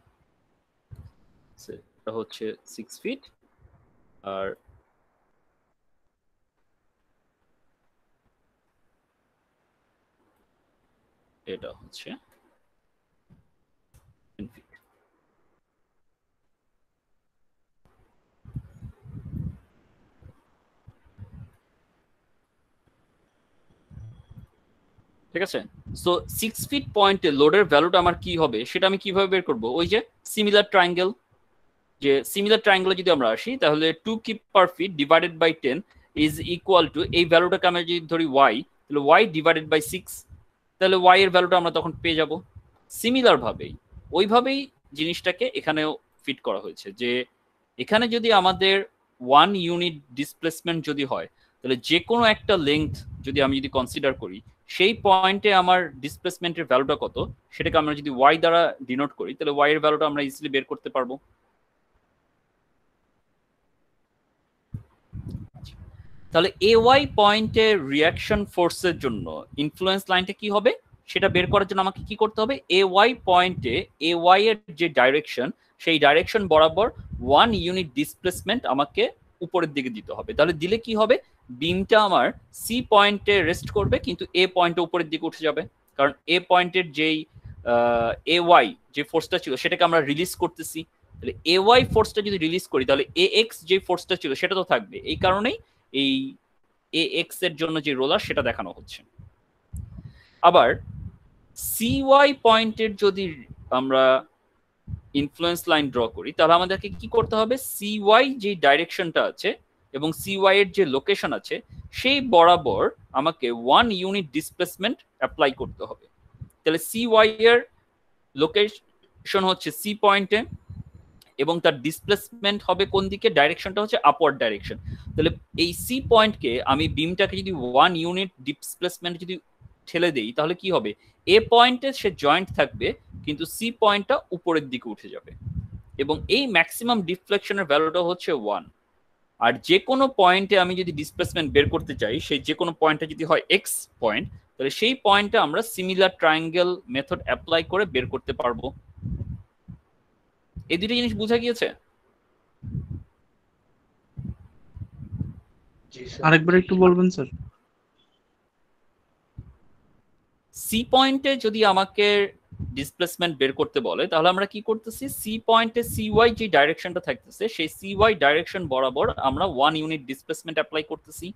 এটা হচ্ছে 6 ফিট আর এটা হচ্ছে 10 ফিট। ঠিক আছে, সো 6 ফিট পয়েন্টে লোডের ভ্যালুটা আমার কি হবে সেটা আমি কিভাবে বের করব? ওই যে সিমিলার ট্রায়াঙ্গেল, যে সিমিলার ট্রায়াঙ্গেলে যদি আমরা আসি তাহলে 2 kip per feet divided by 10 is equal to, এই ভ্যালুটাকে আমরা যদি ধরি y, তাহলে y ডিভাইডেড বাই 6, তাহলে y এর ভ্যালুটা আমরা তখন পেয়ে যাব। সিমিলার ভাবেই ওইভাবেই জিনিসটাকে এখানেও ফিট করা হয়েছে, যে এখানে যদি আমাদের 1 ইউনিট ডিসপ্লেসমেন্ট যদি হয় তাহলে যে কোনো একটা লেংথ যদি আমি যদি কনসিডার করি, সেই পয়েন্টে আমার ডিসপ্লেসমেন্টের ভ্যালুটা কত সেটাকে আমরা যদি y দ্বারা ডিনোট করি তাহলে y এর ভ্যালুটা আমরা ইজিলি বের করতে পারবো। তাহলে ay পয়েন্টে রিঅ্যাকশন ফোর্সের জন্য ইনফ্লুয়েন্স লাইনটা কি হবে সেটা বের করার জন্য আমাকে কি করতে হবে? ay পয়েন্টে ay এর যে ডাইরেকশন, সেই ডাইরেকশন বরাবর 1 ইউনিট ডিসপ্লেসমেন্ট আমাকে উপরের দিকে দিতে হবে। তাহলে দিলে কি হবে? বিমটা আমার সি পয়েন্টে রেস্ট করবে কিন্তু এ পয়েন্টে উপরের দিকে উঠে যাবে, কারণ এ পয়েন্টের যেই ay যে ফোর্সটা ছিল সেটাকে আমরা রিলিজ করতেছি। তাহলে ay ফোর্সটা যদি রিলিজ করি তাহলে ax যে ফোর্সটা ছিল সেটা তো থাকবে, এই কারণেই এই ax এর জন্য যে রোলার সেটা দেখানো হচ্ছে। আবার cy পয়েন্টের যদি আমরা ইনফ্লুয়েন্স লাইন ড্র করি তাহলে আমাদেরকে কি করতে হবে? cy যে ডাইরেকশনটা আছে এবং cy এর যে লোকেশন আছে সেই বরাবর আমাকে 1 ইউনিট ডিসপ্লেসমেন্ট অ্যাপ্লাই করতে হবে। তাহলে cy এর লোকেশন হচ্ছে সি পয়েন্টে এবং তার ডিসপ্লেসমেন্ট হবে কোন দিকে? ডাইরেকশনটা হচ্ছে আপওয়ার্ড ডাইরেকশন। তাহলে এই সি পয়েন্টকে আমি বিমটাকে যদি 1 ইউনিট ডিসপ্লেসমেন্ট যদি ঠেলে দেই তাহলে কি হবে? এ পয়েন্টে সে জয়েন্ট থাকবে কিন্তু সি পয়েন্টটা উপরের দিকে উঠে যাবে এবং এই ম্যাক্সিমাম ডিফ্লেকশনের ভ্যালুটা হচ্ছে 1। আর যে কোনো পয়েন্টে আমি যদি ডিসপ্লেসমেন্ট বের করতে চাই, সেই যে কোনো পয়েন্টে যদি হয় এক্স পয়েন্ট, তাহলে সেই পয়েন্টে আমরা সিমিলার ট্রায়াঙ্গেল মেথড অ্যাপ্লাই করে বের করতে পারবো। এই দুটো জিনিস বোঝা গিয়েছে? আরেকবার একটু বলবেন স্যার। সি পয়েন্টে যদি আমাকে ডিসপ্লেসমেন্ট বের করতে বলে তাহলে আমরা কি করতেছি? সি পয়েন্টে সিওয়াই যে ডাইরেকশনটা থাকতেছে সেই সিওয়াই ডাইরেকশন বরাবর আমরা 1 ইউনিট ডিসপ্লেসমেন্ট অ্যাপ্লাই করতেছি।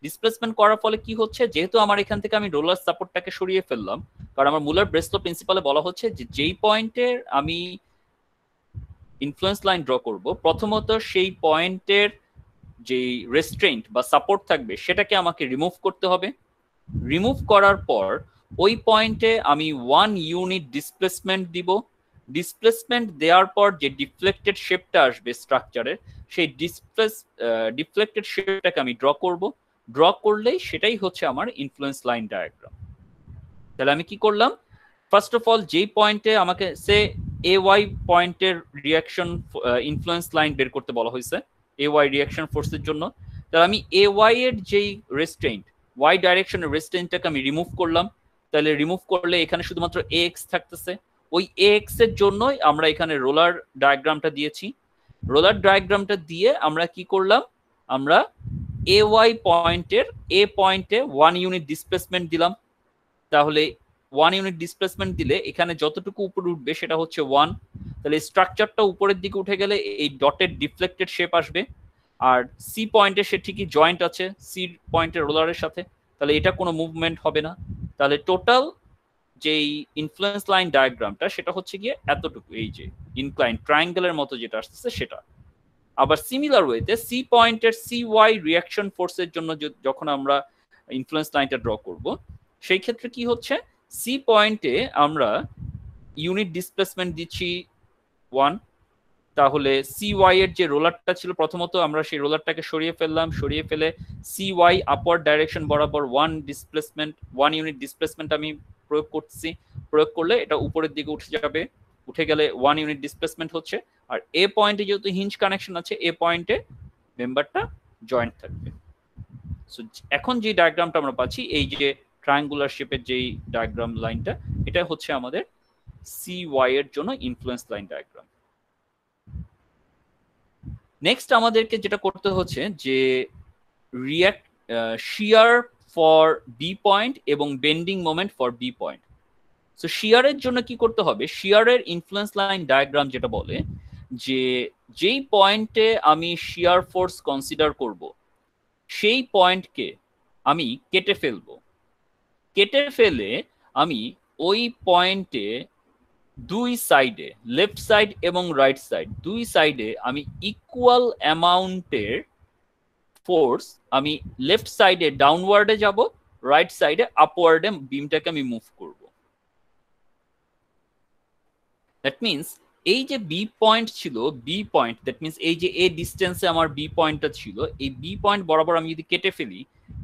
ডিসপ্লেসমেন্ট করার ফলে কি হচ্ছে? যেহেতু আমার এখান থেকে আমি রোলার সাপোর্টটাকে সরিয়ে ফেললাম, কারণ আমার মুলার ব্রেসলো প্রিন্সিপালে বলা হচ্ছে যে যেই পয়েন্টে আমি ইনফ্লুয়েন্স লাইন ড্র করব প্রথমত সেই পয়েন্টের যেই রেস্ট্রেন্ট বা সাপোর্ট থাকবে সেটাকে আমাকে রিমুভ করতে হবে। রিমুভ করার পর ওই পয়েন্টে আমি 1 ইউনিট ডিসপ্লেসমেন্ট দিব ডিসপ্লেসমেন্ট দেওয়ার পর যে ডিফ্লেক্টেড শেপটা আসবে স্ট্রাকচারের, সেই ডিফ্লেক্টেড শেপটাকে আমি ড্র করব। ড্র করলেই সেটাই হচ্ছে আমার ইনফ্লুয়েন্স লাইন ডায়াগ্রাম। তাহলে আমি কি করলাম, ফার্স্ট অফ অল যেই পয়েন্টে আমাকে সে এ ওয়াই পয়েন্টের রিয়াকশন ইনফ্লুয়েন্স লাইন বের করতে বলা হয়েছে এ ওয়াই রিয়াকশন ফোর্সের জন্য, তাহলে আমি এ ওয়াই এর যেই রেস্ট্রেইন্ট, ওয়াই ডাইরেকশনের রেস্ট্রেইন্টটাকে আমি রিমুভ করলাম। তাহলে রিমুভ করলে এখানে শুধুমাত্র এ এক্স থাকতেছে। ওই এ এক্স এর জন্যই আমরা এখানে রোলার ডায়াগ্রামটা দিয়েছি। রোলার ডায়াগ্রামটা দিয়ে আমরা কি করলাম, আমরা এ ওয়াই পয়েন্টের এ পয়েন্টে 1 ইউনিট ডিসপ্লেসমেন্ট দিলাম। তাহলে 1 ইউনিট ডিসপ্লেসমেন্ট দিলে এখানে যতটুকু উপরে উঠবে সেটা হচ্ছে 1। তাহলে স্ট্রাকচারটা উপরের দিকে উঠে গেলে এই ডটের ডিফ্লেক্টেড শেপ আসবে। আর সি পয়েন্টে সে ঠিকই জয়েন্ট আছে সি পয়েন্টের রোলারের সাথে, তাহলে এটা কোনো মুভমেন্ট হবে না। তাহলে টোটাল যেই ইনফ্লুয়েন্স লাইন ডায়াগ্রামটা সেটা হচ্ছে গিয়ে এতটুকু, এই যে ইনক্লাইন ট্রায়াঙ্গেলের মতো যেটা আসছে সেটা। আবার সিমিলার ওয়েতে সি পয়েন্টের সি ওয়াই রিয়াকশন ফোর্সের জন্য যখন আমরা ইনফ্লুয়েন্স লাইনটা ড্র করব, সেই ক্ষেত্রে কি হচ্ছে, সি পয়েন্টে আমরা ইউনিট ডিসপ্লেসমেন্ট দিচ্ছি 1। তাহলে সি ওয়াই এর যে রোলারটা ছিল প্রথমত আমরা সেই রোলারটাকে সরিয়ে ফেললাম, সরিয়ে ফেলে সি ওয়াই আপওয়ার্ড ডাইরেকশন বরাবর 1 ইউনিট ডিসপ্লেসমেন্ট আমি প্রয়োগ করছি। প্রয়োগ করলে এটা উপরের দিকে উঠে যাবে, উঠে গেলে 1 ইউনিট ডিসপ্লেসমেন্ট হচ্ছে। আর এ পয়েন্টে যেহেতু হিঞ্জ কানেকশন আছে, এ পয়েন্টে মেম্বারটা জয়েন্ট থাকবে। সো এখন যে ডায়াগ্রামটা আমরা পাচ্ছি, এই যে ট্রায়াঙ্গুলার শেপের যেই ডায়াগ্রাম লাইনটা, এটা হচ্ছে আমাদের সি ওয়াই এর জন্য ইনফ্লুয়েন্স লাইন ডায়াগ্রাম। নেক্সট আমাদেরকে যেটা করতে হচ্ছে যে শিয়ার ফর বি পয়েন্ট এবং bending moment for B point. So শিয়ারের জন্য কি করতে হবে, শিয়ারের ইনফ্লুয়েন্স লাইন ডায়াগ্রাম যেটা বলে যে যেই পয়েন্টে আমি শিয়ার ফোর্স কনসিডার করব সেই পয়েন্টকে আমি কেটে ফেলবো। কেটে ফেলে আমি ওই পয়েন্টে দুই সাইডে, লেফট সাইড এবং রাইট সাইড, দুই সাইডে আমি ইকুয়াল অ্যামাউন্টের ফোর্স, আমি লেফট সাইডে ডাউনওয়ার্ডে যাব, রাইট সাইডে আপওয়ার্ডে বিমটাকে আমি মুভ করব। দ্যাট মিনস এই যে বি পয়েন্ট ছিল, বি পয়েন্ট দ্যাট মিনস এই যে এ ডিস্টেন্সে আমার বি পয়েন্টটা ছিল, এই বি পয়েন্ট বরাবর আমি যদি কেটে ফেলি,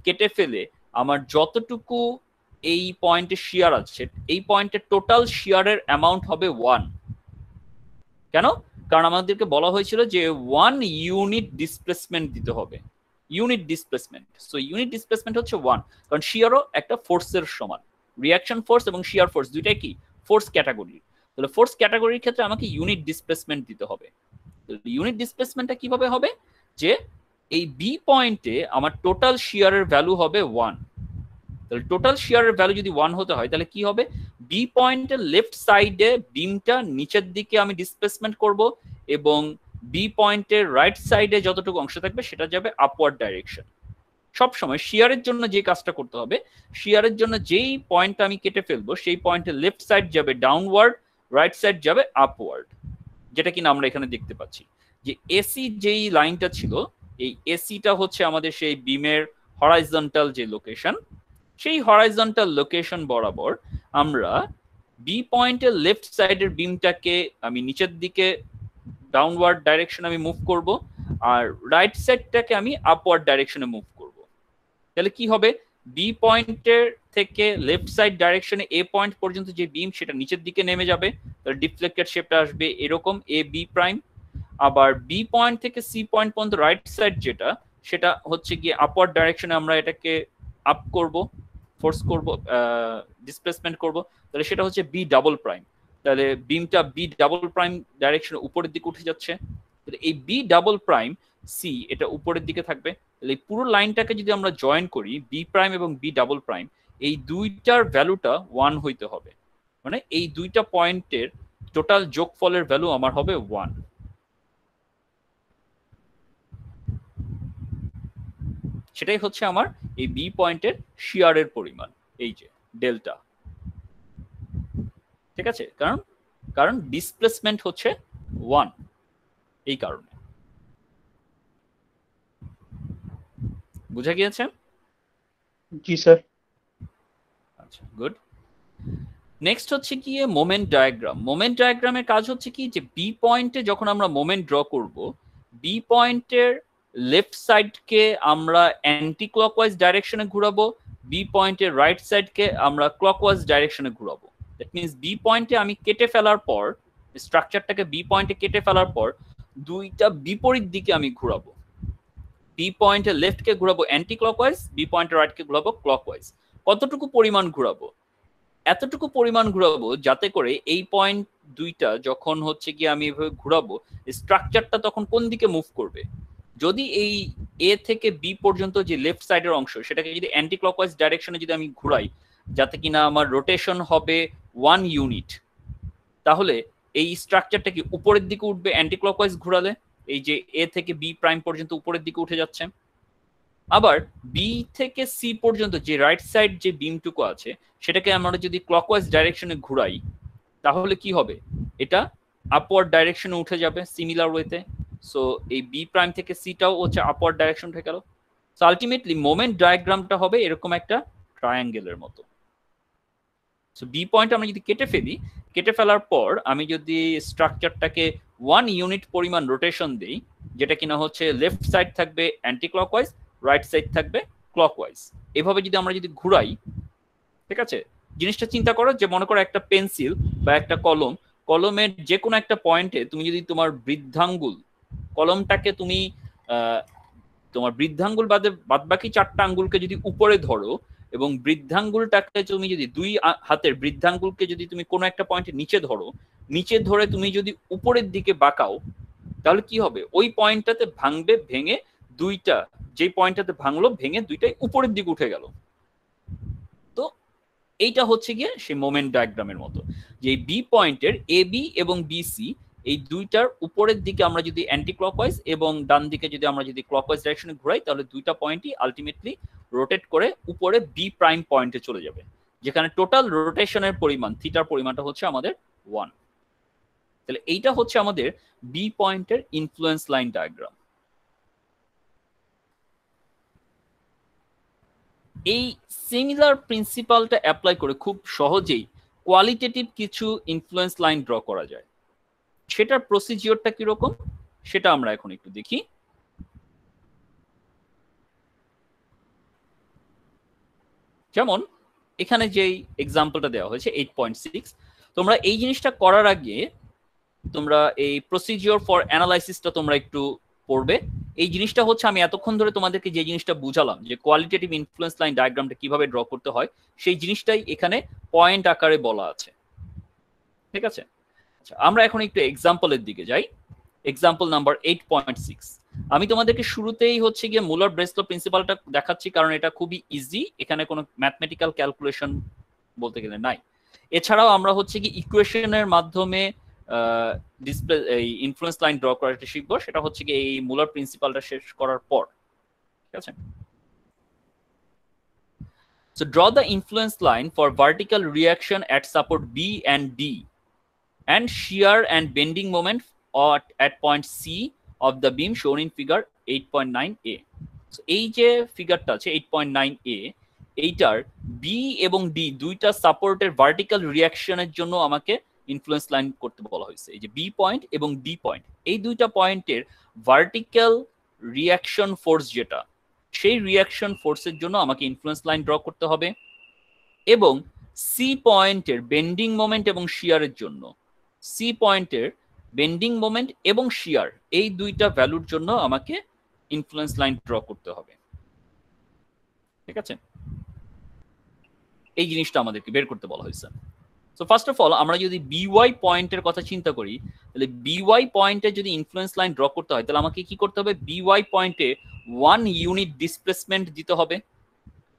কেটে ফেলে আমার যতটুকু এই পয়েন্টে শিয়ার আছে, এই পয়েন্টের টোটাল শিয়ারের অ্যামাউন্ট হবে 1। কেন? কারণ আমাদেরকে বলা হয়েছিল যে 1 ইউনিট ডিসপ্লেসমেন্ট দিতে হবে, unit displacement. So unit displacement হচ্ছে 1, কারণ শিয়ারও একটা ফোর্সের সমান। রিয়াকশন ফোর্স এবং শিয়ার ফোর্স দুইটাই কি ফোর্স ক্যাটাগরি। তাহলে ফোর্স ক্যাটাগরির ক্ষেত্রে আমাকে ইউনিট ডিসপ্লেসমেন্ট দিতে হবে। ইউনিট ডিসপ্লেসমেন্টটা কিভাবে হবে, যে এই বি পয়েন্টে আমার টোটাল শিয়ারের ভ্যালু হবে 1। তাহলে টোটাল শিয়ারের ভ্যালু যদি 1 হতে হয়, তাহলে কি হবে, বি পয়েন্টের লেফট সাইডে বিমটা নিচের দিকে আমি ডিসপ্লেসমেন্ট করব, এবং বি পয়েন্টের রাইট সাইডে যতটুকু অংশ থাকবে সেটা যাবে আপওয়ার্ড ডাইরেকশন। সবসময় শিয়ারের জন্য যে কাজটা করতে হবে, শিয়ারের জন্য যেই পয়েন্টটা আমি কেটে ফেলবো সেই পয়েন্টের লেফট সাইড যাবে ডাউনওয়ার্ড, রাইট সাইড যাবে আপওয়ার্ড, যেটা কিনা আমরা এখানে দেখতে পাচ্ছি। যে এসি যেই লাইনটা ছিল, এই এসিটা হচ্ছে আমাদের সেই বিমের হরাইজন্টাল যে লোকেশন, সেই হরাইজন্টাল লোকেশন বরাবর আমরা বি পয়েন্টের লেফট সাইডের বিমটাকে আমি নিচের দিকে ডাউনওয়ার্ড ডাইরেকশন আমি মুভ করব, আর রাইট সাইডটাকে আমি আপওয়ার্ড ডাইরেকশনে মুভ করব। তাহলে কি হবে, বি পয়েন্টের থেকে লেফট সাইড ডাইরেকশনে এ পয়েন্ট পর্যন্ত যে বিম সেটা নিচের দিকে নেমে যাবে, তাহলে ডিফ্লেক্টেড শেপটা আসবে এরকম এ বি প্রাইম। আবার বি পয়েন্ট থেকে সি পয়েন্ট পর্যন্ত রাইট সাইড যেটা, সেটা হচ্ছে গিয়ে আপওয়ার্ড ডাইরেকশনে আমরা এটাকে আপ করব, ফোর্স করব, ডিসপ্লেসমেন্ট করব, তাহলে সেটা হচ্ছে বি ডাবল প্রাইম। তাহলে বিমটা বি ডাবল প্রাইম ডাইরেকশনে উপরের দিকে উঠে যাচ্ছে। তাহলে এই বি ডাবল প্রাইম সি এটা উপরের দিকে থাকবে। তাহলে এই পুরো লাইনটাকে যদি আমরা জয়েন করি, বি প্রাইম এবং বি ডাবল প্রাইম, এই দুইটার ভ্যালুটা 1 হইতে হবে। মানে এই দুইটা পয়েন্টের টোটাল যোগফলের ভ্যালু আমার হবে 1। সেটাই হচ্ছে আমার এই বি পয়েন্টের শিয়ারের পরিমাণ, এই যে ডেল্টা। ঠিক আছে, কারণ ডিসপ্লেসমেন্ট হচ্ছে 1, এই কারণে। বুঝা গিয়েছে? জি স্যার। আচ্ছা, গুড। নেক্সট হচ্ছে কি মোমেন্ট ডায়াগ্রাম। মোমেন্ট ডায়াগ্রামের কাজ হচ্ছে কি যে বি পয়েন্টে যখন আমরা মোমেন্ট ড্র করব, বি পয়েন্টের লেফট সাইডকে আমরা অ্যান্টি ক্লকওয়াইজ ডাইরেকশনে ঘুরাবো, বি পয়েন্টের রাইট সাইডকে আমরা ক্লকওয়াইজ ডাইরেকশনে ঘুরাবো। দ্যাট মিনস বি পয়েন্টে আমি কেটে ফেলার পর, স্ট্রাকচারটাকে বি পয়েন্টে কেটে ফেলার পর দুইটা বিপরীত দিকে আমি ঘুরাবো। বি পয়েন্টের লেফটকে ঘুরাবো অ্যান্টি ক্লকওয়াইজ, বি পয়েন্টের রাইটকে ঘুরাবো ক্লকওয়াইজ। কতটুকু পরিমাণ ঘুরাবো? এতটুকু পরিমাণ ঘুরাবো যাতে করে এই পয়েন্ট দুইটা যখন হচ্ছে কি আমি এভাবে ঘুরাবো, স্ট্রাকচারটা তখন কোন দিকে মুভ করবে। যদি এই এ থেকে বি পর্যন্ত যে লেফট সাইডের অংশ সেটাকে যদি অ্যান্টি ক্লকওয়াইজ ডাইরেকশনে যদি আমি ঘুরাই, যাতে কিনা আমার রোটেশন হবে 1 ইউনিট, তাহলে এই স্ট্রাকচারটা কি উপরের দিকে উঠবে অ্যান্টি ক্লকওয়াইজ ঘুরালে। এই যে এ থেকে বি প্রাইম পর্যন্ত উপরের দিকে উঠে যাচ্ছে। আবার বি থেকে সি পর্যন্ত যে রাইট সাইড যে বিমটুকু আছে সেটাকে আমরা যদি ক্লকওয়াইজ ডাইরেকশনে ঘুরাই, তাহলে কি হবে? এটা আপওয়ার্ড ডাইরেকশনে উঠে যাবে সিমিলার ওয়েতে। সো এই বি প্রাইম থেকে সিটাও হচ্ছে আপওয়ার্ড ডাইরেকশন উঠে গেল। সো আলটিমেটলি মোমেন্ট ডায়াগ্রামটা হবে এরকম একটা ট্রায়াঙ্গেলের মতো। সো বি পয়েন্ট আমরা যদি কেটে ফেলি, কেটে ফেলার পর আমি যদি স্ট্রাকচারটাকে 1 ইউনিট পরিমাণ রোটেশন দেই, যেটা কিনা হচ্ছে লেফট সাইড থাকবে অ্যান্টি ক্লকওয়াইজ, রাইট সাইড থাকবে ক্লকওয়াইজ, এভাবে যদি আমরা যদি ঘুরাই, ঠিক আছে? জিনিসটা চিন্তা করো যে মনে করো একটা পেন্সিল বা একটা কলম, কলমের যে কোনো একটা পয়েন্টে তুমি যদি তোমার বৃদ্ধাঙ্গুল, কলমটাকে তুমি তোমার বৃদ্ধাঙ্গুল বাদ বাকি 4টা আঙ্গুলকে যদি উপরে ধরো এবং বৃদ্ধাঙ্গুলটাকে তুমি যদি দুই হাতের বৃদ্ধাঙ্গুলকে যদি তুমি কোনো একটা পয়েন্টে নিচে ধরো, নিচে ধরে তুমি যদি উপরের দিকে বাঁকাও, তাহলে কি হবে? ওই পয়েন্টটাতে ভাঙবে, ভেঙে দুইটা, যে পয়েন্টটাতে ভাঙলো ভেঙে দুইটাই উপরের দিকে উঠে গেল। তো এইটা হচ্ছে গিয়ে সেই মোমেন্ট ডায়াগ্রামের মতো, যে বি পয়েন্টের এ বি এবং বি সি এই দুইটার উপরের দিকে আমরা যদি অ্যান্টি ক্লকওয়াইজ এবং ডান দিকে যদি আমরা যদি ক্লকওয়াইজ ডাইরেকশনে ঘুরাই, তাহলে দুইটা পয়েন্টই আলটিমেটলি রোটেট করে উপরে বি প্রাইম পয়েন্টে চলে যাবে, যেখানে টোটাল রোটেশনের পরিমাণ থিটার পরিমাণটা হচ্ছে আমাদের 1। তাহলে এইটা হচ্ছে আমাদের বি পয়েন্টের ইনফ্লুয়েন্স লাইন ডায়াগ্রাম। এই সিমিলার প্রিন্সিপালটা অ্যাপ্লাই করে খুব সহজেই কোয়ালিটেটিভ কিছু ইনফ্লুয়েন্স লাইন ড্র করা যায়। সেটার প্রসিজিওরটা কিরকম সেটা আমরা এখন একটু দেখি। যেমন এখানে যেই এক্সাম্পলটা দেওয়া হয়েছে 8.6, তোমরা এই জিনিসটা করার আগে তোমরা এই প্রসিজিওর ফর অ্যানালাইসিসটা তোমরা একটু পড়বে। এই জিনিসটা হচ্ছে আমি এতক্ষণ ধরে তোমাদেরকে যে জিনিসটা বুঝালাম যে কোয়ালিটেটিভ ইনফ্লুয়েন্স লাইন ডায়াগ্রামটা কিভাবে ড্র করতে হয়, সেই জিনিসটাই এখানে পয়েন্ট আকারে বলা আছে, ঠিক আছে? আচ্ছা, আমরা এখন একটু এক্সাম্পলের দিকে যাই। Example number 8.6। আমি তোমাদেরকে শুরুতেই হচ্ছে গিয়ে মুলার ব্রেসলো প্রিন্সিপালটা দেখাচ্ছি, কারণ এটা খুবই ইজি, এখানে কোনো ম্যাথমেটিক্যাল ক্যালকুলেশন বলতে গেলে নাই। এছাড়াও আমরা হচ্ছে কি ইকুয়েশনের মাধ্যমে ডিসপ্লে এই ইনফ্লুয়েন্স লাইন ড্র করাটা শিখবো, সেটা হচ্ছে কি এই মুলার প্রিন্সিপালটা শেষ করার পর, ঠিক আছে? So draw the influence line for vertical reaction at support B and D and shear and bending moment at point C of the beam shown in figure 8.9a. So এই যে ফিগারটা আছে 8.9a, এইটার বি এবং D দুইটা সাপোর্টের vertical রিঅ্যাকশনের জন্য আমাকে influence line করতে বলা হয়েছে। এই যে বি পয়েন্ট এবং ডি পয়েন্ট, এই দুইটা পয়েন্টের ভার্টিক্যাল রিঅ্যাকশন ফোর্স যেটা, সেই রিঅ্যাকশন ফোর্সের জন্য আমাকে ইনফ্লুয়েন্স লাইন ড্র করতে হবে। এবং সি পয়েন্টের বেন্ডিং মোমেন্ট এবং শিয়ারের জন্য, সি পয়েন্টের বেন্ডিং মোমেন্ট এবং শিয়ার এই দুইটা ভ্যালুর জন্য আমাকে ইনফ্লুয়েন্স লাইন ড্র করতে হবে, ঠিক আছে? এই জিনিসটা আমাদেরকে বের করতে বলা হয়েছে। সো ফার্স্ট অফ অল আমরা যদি বিওয়াই পয়েন্টের কথা চিন্তা করি, তাহলে বিওয়াই পয়েন্টে যদি ইনফ্লুয়েন্স লাইন ড্র করতে হয়, তাহলে আমাকে কি করতে হবে? বিওয়াই পয়েন্টে 1 ইউনিট ডিসপ্লেসমেন্ট দিতে হবে।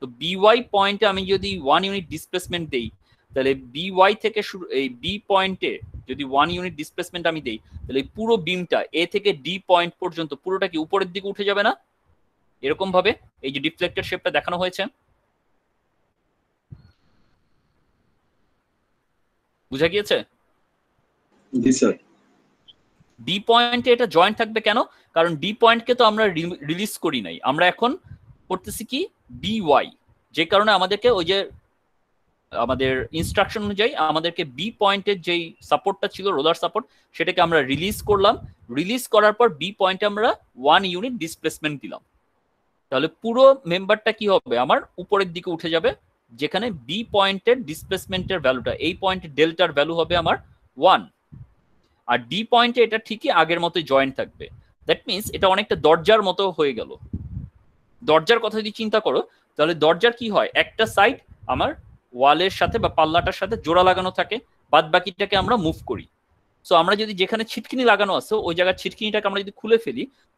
তো বিওয়াই পয়েন্টে আমি যদি 1 ইউনিট ডিসপ্লেসমেন্ট দেই, তাহলে বিওয়াই থেকে শুরু, এই বি পয়েন্টে যদি 1 ইউনিট ডিসপ্লেসমেন্ট আমি দেই, তাহলে পুরো বিমটা এ থেকে ডি পয়েন্ট পর্যন্ত পুরোটা কি উপরের দিকে উঠে যাবে না? এরকম ভাবে এই যে ডিফ্লেক্টেড শেপটা দেখানো হয়েছে, বুঝা গিয়েছে? জি স্যার। ডি পয়েন্টে এটা জয়েন্ট থাকবে কেন? কারণ ডি পয়েন্টকে তো আমরা রিলিজ করি নাই, আমরা এখন করতেছি কি বিওয়াই, যে কারণে আমাদেরকে ওই যে আমাদের ইনস্ট্রাকশন অনুযায়ী আমাদেরকে বি পয়েন্টের যেই সাপোর্টটা ছিল রোলার সাপোর্ট সেটাকে আমরা রিলিজ করলাম। রিলিজ করার পর বি পয়েন্টে আমরা 1 ইউনিট ডিসপ্লেসমেন্ট দিলাম। তাহলে পুরো মেম্বারটা কি হবে, আমার উপরের দিকে উঠে যাবে, যেখানে বি পয়েন্টের ডিসপ্লেসমেন্টের ভ্যালুটা, এই পয়েন্টে ডেল্টার ভ্যালু হবে আমার 1, আর ডি পয়েন্টে এটা ঠিকই আগের মতোই জয়েন্ট থাকবে। দ্যাট মিনস এটা অনেকটা দরজার মতো হয়ে গেল। দরজার কথা যদি চিন্তা করো তাহলে দরজার কি হয়, একটা সাইড আমার ওয়ালের সাথে বা পাল্লাটার সাথে জোড়া লাগানো থাকে, বাদ বাকিটাকে আমরা মুভ করি। সো আমরা যদি যেখানে ছিটকিনি লাগানো আছে ওই জায়গার ছিটকিনিটাকে আমরা যদি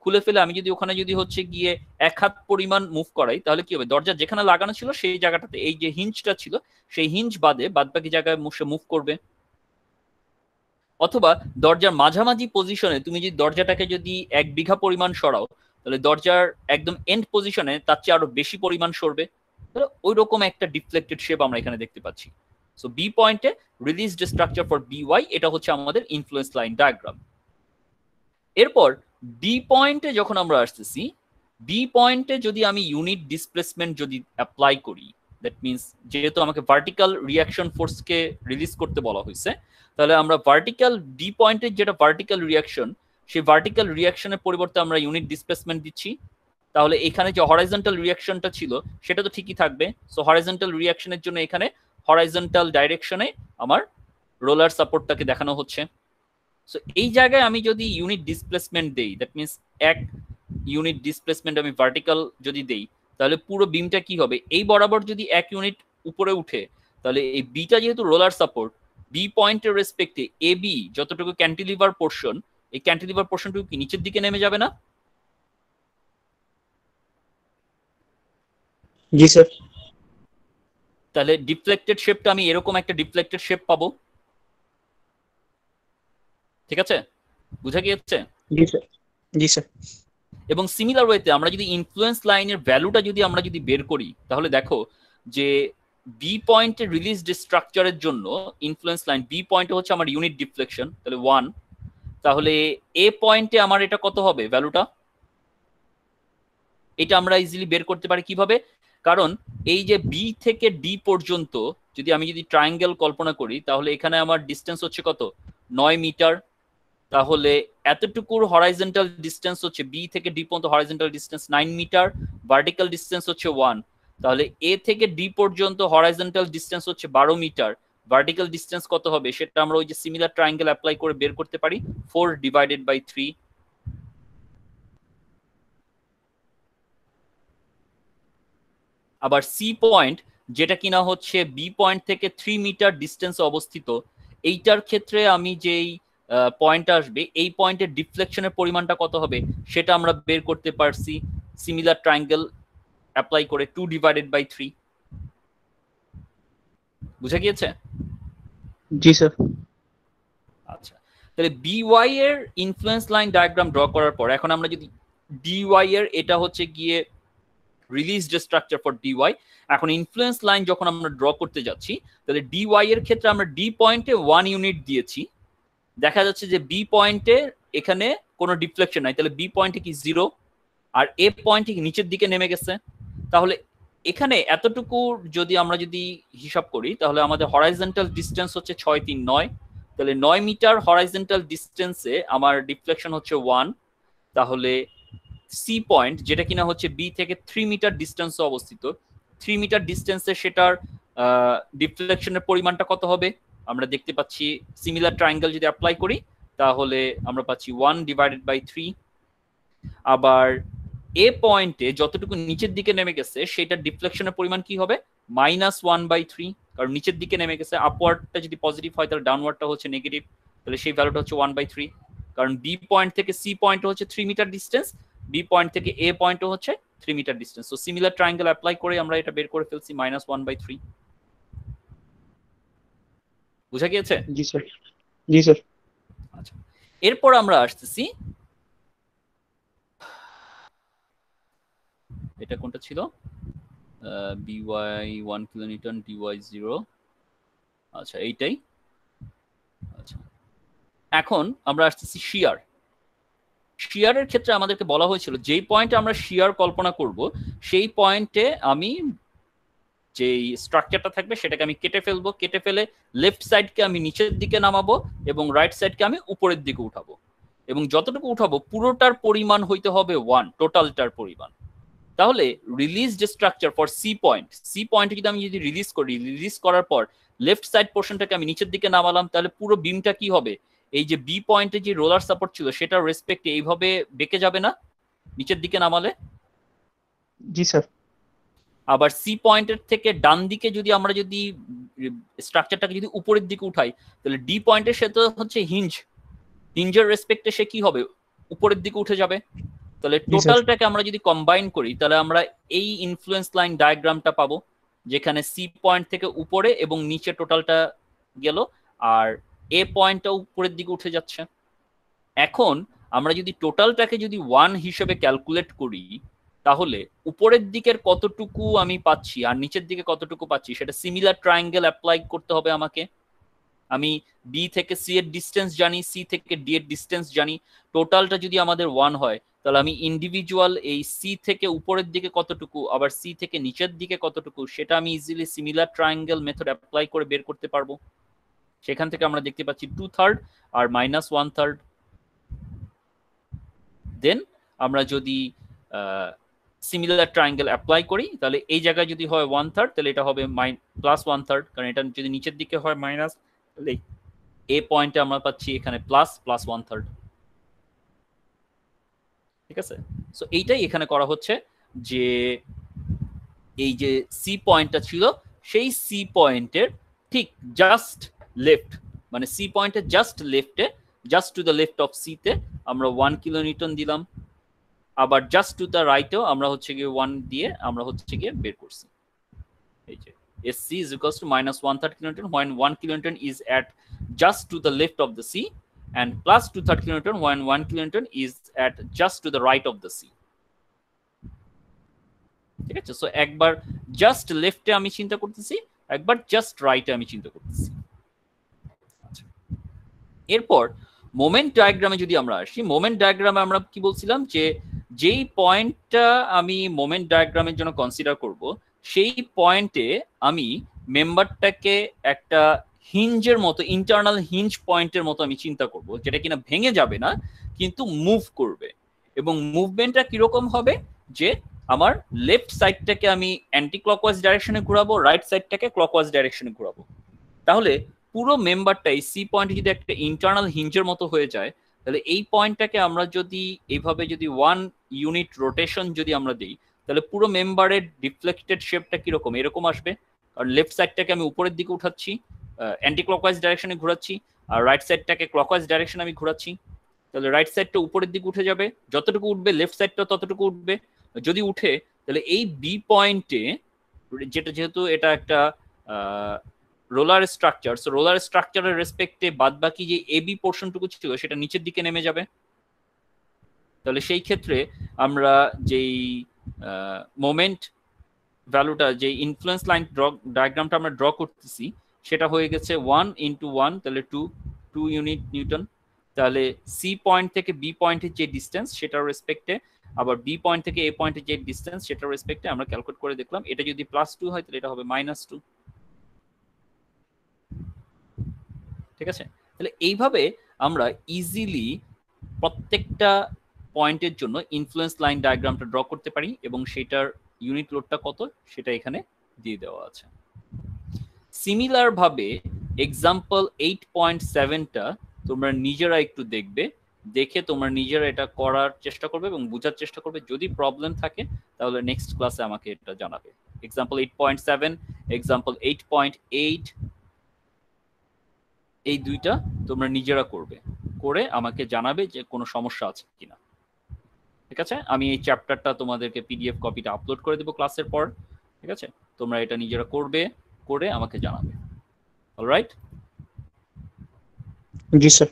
খুলে ফেলে আমি যদি ওখানে যদি হচ্ছে গিয়ে 1 হাত পরিমাণ মুভ করাই, তাহলে কি হবে, দরজা যেখানে লাগানো ছিল সেই জায়গাটাতে এই যে হিঞ্জটা ছিল সেই হিঞ্জ বাদে বাদ বাকি জায়গায় মুভ করবে। অথবা দরজার মাঝামাঝি পজিশনে তুমি যদি দরজাটাকে যদি 1 বিঘা পরিমাণ সরাও, তাহলে দরজার একদম এন্ড পজিশনে তার চেয়ে আরো বেশি পরিমাণ সরবে। তাহলে ওই রকম একটা ডিফ্লেক্টেড শেপ আমরা এখানে দেখতে পাচ্ছি। সো বি পয়েন্টে রিলিজড স্ট্রাকচার ফর বিওয়াই, এটা হচ্ছে আমাদের ইনফ্লুয়েন্স লাইন ডায়াগ্রাম। এরপর ডি পয়েন্টে যখন আমরা আসতেছি, বি পয়েন্টে যদি আমি ইউনিট ডিসপ্লেসমেন্ট যদি অ্যাপ্লাই করি, দ্যাট মিনস যেহেতু আমাকে ভার্টিক্যাল রিয়াকশন ফোর্সকে রিলিজ করতে বলা হয়েছে, তাহলে আমরা ভার্টিক্যাল ডি পয়েন্টের যেটা ভার্টিক্যাল রিয়াকশন, সেই ভার্টিক্যাল রিয়াকশনের পরিবর্তে আমরা ইউনিট ডিসপ্লেসমেন্ট দিচ্ছি। তাহলে এখানে যে হরাইজন্টাল রিয়াকশনটা ছিল সেটা তো ঠিকই থাকবে। সো হরাইজন্টাল রিয়াকশনের জন্য এখানে হরাইজন্টাল ডাইরেকশনে আমার রোলার সাপোর্টটাকে দেখানো হচ্ছে। সো এই জায়গায় আমি যদি ইউনিট ডিসপ্লেসমেন্ট দেই, দ্যাট মিনস 1 ইউনিট ডিসপ্লেসমেন্ট আমি ভার্টিক্যাল যদি দেই, তাহলে পুরো বিমটা কি হবে, এই বরাবর যদি 1 ইউনিট উপরে উঠে, তাহলে এই বিটা যেহেতু রোলার সাপোর্ট, বি পয়েন্টের রেসপেক্টে এ বি যতটুকু ক্যান্টিলিভার পোর্শন, এই ক্যান্টিলিভার পোর্শনটুকু কি নিচের দিকে নেমে যাবে না? জি স্যার। তাহলে ডিফ্লেক্টেড শেপটা আমি এরকম একটা ডিফ্লেক্টেড শেপ পাবো। ঠিক আছে, বুঝা গিয়েছে? জি স্যার। জি স্যার। এবং সিমিলার ওয়েতে আমরা যদি ইনফ্লুয়েন্স লাইনের ভ্যালুটা যদি আমরা যদি বের করি, তাহলে দেখো যে বি পয়েন্টে রিলিজড স্ট্রাকচারের জন্য ইনফ্লুয়েন্স লাইন বি পয়েন্টে হচ্ছে আমার ইউনিট ডিফ্লেকশন, তাহলে 1। তাহলে এ পয়েন্টে আমার এটা কত হবে ভ্যালুটা, এটা আমরা ইজিলি বের করতে পারি কিভাবে, কারণ এই যে বি থেকে ডি পর্যন্ত যদি আমি যদি ট্রায়াঙ্গেল কল্পনা করি, তাহলে এখানে আমার ডিস্টেন্স হচ্ছে কত, 9 মিটার। তাহলে এতটুকুর হরাইজন্টাল ডিস্টেন্স হচ্ছে বি থেকে ডি পর্যন্ত horizontal distance 9 metre, vertical distance হচ্ছে 1। তাহলে এ থেকে ডি পর্যন্ত হরাইজন্টাল ডিস্টেন্স হচ্ছে 12 মিটার, ভার্টিক্যাল ডিস্টেন্স কত হবে সেটা আমরা ওই যে সিমিলার ট্রায়াঙ্গেল অ্যাপ্লাই করে বের করতে পারি, 4/3। আবার সি পয়েন্ট যেটা কিনা হচ্ছে বি পয়েন্ট থেকে 3 মিটার ডিস্টেন্সে অবস্থিত, এইটার ক্ষেত্রে আমি যেই পয়েন্ট আসবে এই পয়েন্টের ডিফ্লেকশনের পরিমাণটা কত হবে সেটা আমরা বের করতে পারছি সিমিলার ট্রায়াঙ্গেল অ্যাপ্লাই করে 2/3। বুঝা গিয়েছে? জি স্যার। আচ্ছা, তাহলে বিওয়াই এর ইনফ্লুয়েন্স লাইন ডায়াগ্রাম ড্র করার পর এখন আমরা যদি ডিওয়াই এর, এটা হচ্ছে গিয়ে রিলিজড স্ট্রাকচার ফর ডিওয়াই, এখন ইনফ্লুয়েন্স লাইন যখন আমরা ড্র করতে যাচ্ছি, তাহলে ডিওয়াই এর ক্ষেত্রে আমরা ডি পয়েন্টে 1 ইউনিট দিয়েছি। দেখা যাচ্ছে যে বি পয়েন্টে এখানে কোনো ডিফ্লেকশন নাই, তাহলে বি পয়েন্টে কি 0, আর এ পয়েন্টে নিচের দিকে নেমে গেছে। তাহলে এখানে এতটুকু যদি আমরা যদি হিসাব করি, তাহলে আমাদের হরাইজন্টাল ডিস্টেন্স হচ্ছে 6 3 9, তাহলে 9 মিটার হরাইজন্টাল ডিস্টেন্সে আমার ডিফ্লেকশন হচ্ছে 1। তাহলে সি পয়েন্ট যেটা কিনা হচ্ছে বি থেকে 3 মিটার ডিস্টেন্সে অবস্থিত, 3 মিটার ডিস্টেন্সে সেটার ডিফ্লেকশনের পরিমাণটা কত হবে আমরা দেখতে পাচ্ছি, সিমিলার ট্রায়াঙ্গেল যদি অ্যাপ্লাই করি তাহলে আমরা পাচ্ছি 1/3। আবার এ পয়েন্টে যতটুকু নিচের দিকে নেমে গেছে সেটার ডিফ্লেকশনের পরিমাণ কি হবে, -1/3, কারণ নিচের দিকে নেমে গেছে। আপওয়ার্ডটা যদি পজিটিভ হয় তাহলে ডাউনওয়ার্ডটা হচ্ছে নেগেটিভ, তাহলে সেই ভ্যালুটা হচ্ছে 1/3। কারণ বি পয়েন্ট থেকে সি পয়েন্ট হচ্ছে 3 মিটার ডিস্টেন্স, বি পয়েন্ট থেকে এ পয়েন্টও হচ্ছে 3 metre distance. So similar triangle apply করে আমরা এটা বের করে ফেলছি -1/3। বুঝা গিয়েছে? জি স্যার। জি স্যার। আচ্ছা, এরপর আমরা আসতেছি, এটা কোনটা ছিল, বিওয়াই 1 কিলোনিউটন, ডিওয়াই 0। আচ্ছা, এইটাই। আচ্ছা, এখন আমরা আসতেছি শিয়ার। শিয়ারের ক্ষেত্রে আমাদেরকে বলা হয়েছিল যেই পয়েন্টে আমরা শিয়ার কল্পনা করব সেই পয়েন্টে আমি যে স্ট্রাকচারটা থাকবে সেটাকে আমি কেটে ফেলবো, কেটে ফেলে লেফট সাইডকে আমি নিচের দিকে নামাবো এবং রাইট সাইডকে আমি উপরের দিকে উঠাবো, এবং যতটুকু উঠাবো পুরোটার পরিমাণ হইতে হবে 1, টোটালটার পরিমাণ। তাহলে রিলিজ যে স্ট্রাকচার ফর সি পয়েন্টে যদি আমি রিলিজ করি, রিলিজ করার পর লেফট সাইড পোর্শনটাকে আমি নিচের দিকে নামালাম, তাহলে পুরো বিমটা কি হবে, এই যে বি পয়েন্টে যে রোলার সাপোর্ট ছিল সেটার রেসপেক্টে এইভাবে বেঁকে যাবে না নিচের দিকে নামালে? জি স্যার। আবার সি পয়েন্টের থেকে ডান দিকে যদি আমরা যদি স্ট্রাকচারটাকে যদি উপরের দিকে উঠাই, তাহলে ডি পয়েন্টের সাথে হচ্ছে হিঞ্জের রেসপেক্টে সে কি হবে, উপরের দিকে উঠে যাবে। তাহলে টোটালটাকে আমরা যদি কম্বাইন করি তাহলে আমরা এই ইনফ্লুয়েন্স লাইন ডায়াগ্রামটা পাবো, যেখানে সি পয়েন্ট থেকে উপরে এবং নিচে টোটালটা গেল, আর এ পয়েন্টটা উপরের দিকে উঠে যাচ্ছে। এখন আমরা যদি টোটালটাকে যদি 1 হিসেবে ক্যালকুলেট করি, তাহলে উপরের দিকের কতটুকু আমি পাচ্ছি আর নিচের দিকে কতটুকু পাচ্ছি সেটা সিমিলার ট্রায়াঙ্গেল অ্যাপ্লাই করতে হবে আমাকে। আমি বি থেকে সি এর ডিস্টেন্স জানি, সি থেকে ডি এর ডিস্টেন্স জানি, টোটালটা যদি আমাদের 1 হয় তাহলে আমি ইন্ডিভিজুয়াল এই সি থেকে উপরের দিকে কতটুকু আবার সি থেকে নিচের দিকে কতটুকু সেটা আমি easily similar triangle method apply করে বের করতে পারবো। সেখান থেকে আমরা দেখতে পাচ্ছি 2/3 আর -1/3। দেন আমরা যদি সিমিলার ট্রায়াঙ্গেল অ্যাপ্লাই করি তাহলে এই জায়গায় যদি হয় 1/3 তাহলে এটা হবে +1/3, কারণ এটা যদি নিচের দিকে হয় মাইনাস, তাহলে এ পয়েন্টে আমরা পাচ্ছি এখানে +1/3। ঠিক আছে, সো এইটাই এখানে করা হচ্ছে, যে এই যে সি পয়েন্টটা ছিল সেই সি পয়েন্টের ঠিক জাস্ট লেফট, মানে সি পয়েন্টের জাস্ট লেফটে, just to the left of C তে আমরা 1 কিলোনিউটন দিলাম, আবার জাস্ট টু দ্য রাইটেও আমরা হচ্ছে গিয়ে 1 দিয়ে আমরা হচ্ছে গিয়ে বের করছি। এই যে SC is equals to -1/3 kilonewton when 1 kilonewton is at just to the left of the C, and +2/3 kilonewton when 1 kilonewton is at just to the right of the C. ঠিক আছে, সো একবার জাস্ট লেফটে আমি চিন্তা করতেছি, একবার just রাইটে আমি চিন্তা করতেছি। এরপর মোমেন্ট ডায়াগ্রামে যদি আমরা আসি, মোমেন্ট ডায়াগ্রামে আমরা কি বলছিলাম, যে যেই পয়েন্টটা আমি মোমেন্ট ডায়াগ্রামের জন্য কনসিডার করব সেই পয়েন্টে আমি মেম্বারটাকে একটা হিঞ্জের মতো, ইন্টারনাল হিঞ্জ পয়েন্টের মতো আমি চিন্তা করব, যেটা কিনা ভেঙে যাবে না কিন্তু মুভ করবে। এবং মুভমেন্টটা কিরকম হবে, যে আমার লেফট সাইডটাকে আমি অ্যান্টি ক্লকওয়াইজ ডাইরেকশনে ঘোরাবো, রাইট সাইডটাকে ক্লকওয়াইজ ডাইরেকশনে ঘোরাবো। তাহলে পুরো মেম্বারটাই সি পয়েন্টে যদি একটা ইন্টারনাল হিঞ্জের মতো হয়ে যায়, তাহলে এই পয়েন্টটাকে আমরা যদি এইভাবে যদি 1 ইউনিট রোটেশন যদি আমরা দিই, তাহলে পুরো মেম্বারের ডিফ্লেক্টেড শেপটা কিরকম, এরকম আসবে। কারণ লেফট সাইডটাকে আমি উপরের দিকে উঠাচ্ছি, অ্যান্টি ক্লকওয়াইজ ডাইরেকশনে ঘোরাচ্ছি, আর রাইট সাইডটাকে ক্লকওয়াইজ ডাইরেকশনে আমি ঘোরাচ্ছি। তাহলে রাইট সাইডটা উপরের দিকে উঠে যাবে, যতটুকু উঠবে লেফট সাইডটা ততটুকু উঠবে। যদি উঠে তাহলে এই বি পয়েন্টে, যেটা যেহেতু এটা একটা রোলার স্ট্রাকচার, সো রোলার স্ট্রাকচারের রেসপেক্টে বাদ বাকি যে এবি পোর্শনটুকু ছিল সেটা নিচের দিকে নেমে যাবে। তাহলে সেই ক্ষেত্রে আমরা যেই মোমেন্ট ভ্যালুটা, যে ইনফ্লুয়েন্স লাইন ডায়াগ্রামটা আমরা ড্র করতেছি সেটা হয়ে গেছে 1 × 1, তাহলে 2 ইউনিট নিউটন। তাহলে সি পয়েন্ট থেকে বি পয়েন্টের যে ডিস্টেন্স সেটার রেসপেক্টে, আবার বি পয়েন্ট থেকে এ পয়েন্টের যে ডিস্টেন্স সেটার রেসপেক্টে আমরা ক্যালকুলেট করে দেখলাম। এটা যদি +2 হয় তাহলে এটা হবে -2। ঠিক আছে, তাহলে এইভাবে আমরা ইজিলি প্রত্যেকটা পয়েন্টের জন্য ইনফ্লুয়েন্স লাইন ডায়াগ্রামটা ড্র করতে পারি, এবং সেটার ইউনিট লোডটা কত সেটা এখানে দিয়ে দেওয়া আছে। সিমিলার ভাবে এক্সাম্পল 8.7টা তোমরা নিজেরা একটু দেখবে, দেখে তোমরা নিজেরা এটা করার চেষ্টা করবে এবং বোঝার চেষ্টা করবে। যদি প্রবলেম থাকে তাহলে নেক্সট ক্লাসে আমাকে এটা জানাবে। এক্সাম্পল 8.7, এক্সাম্পল 8.8, এই দুইটা তোমরা নিজেরা করবে, করে আমাকে জানাবে যে কোনো সমস্যা আছে কিনা। ঠিক আছে, আমি এই চ্যাপ্টারটা তোমাদেরকে পিডিএফ কপিটা আপলোড করে দেবো ক্লাসের পর। ঠিক আছে, তোমরা এটা নিজেরা করবে, করে আমাকে জানাবে। অলরাইট? জি স্যার।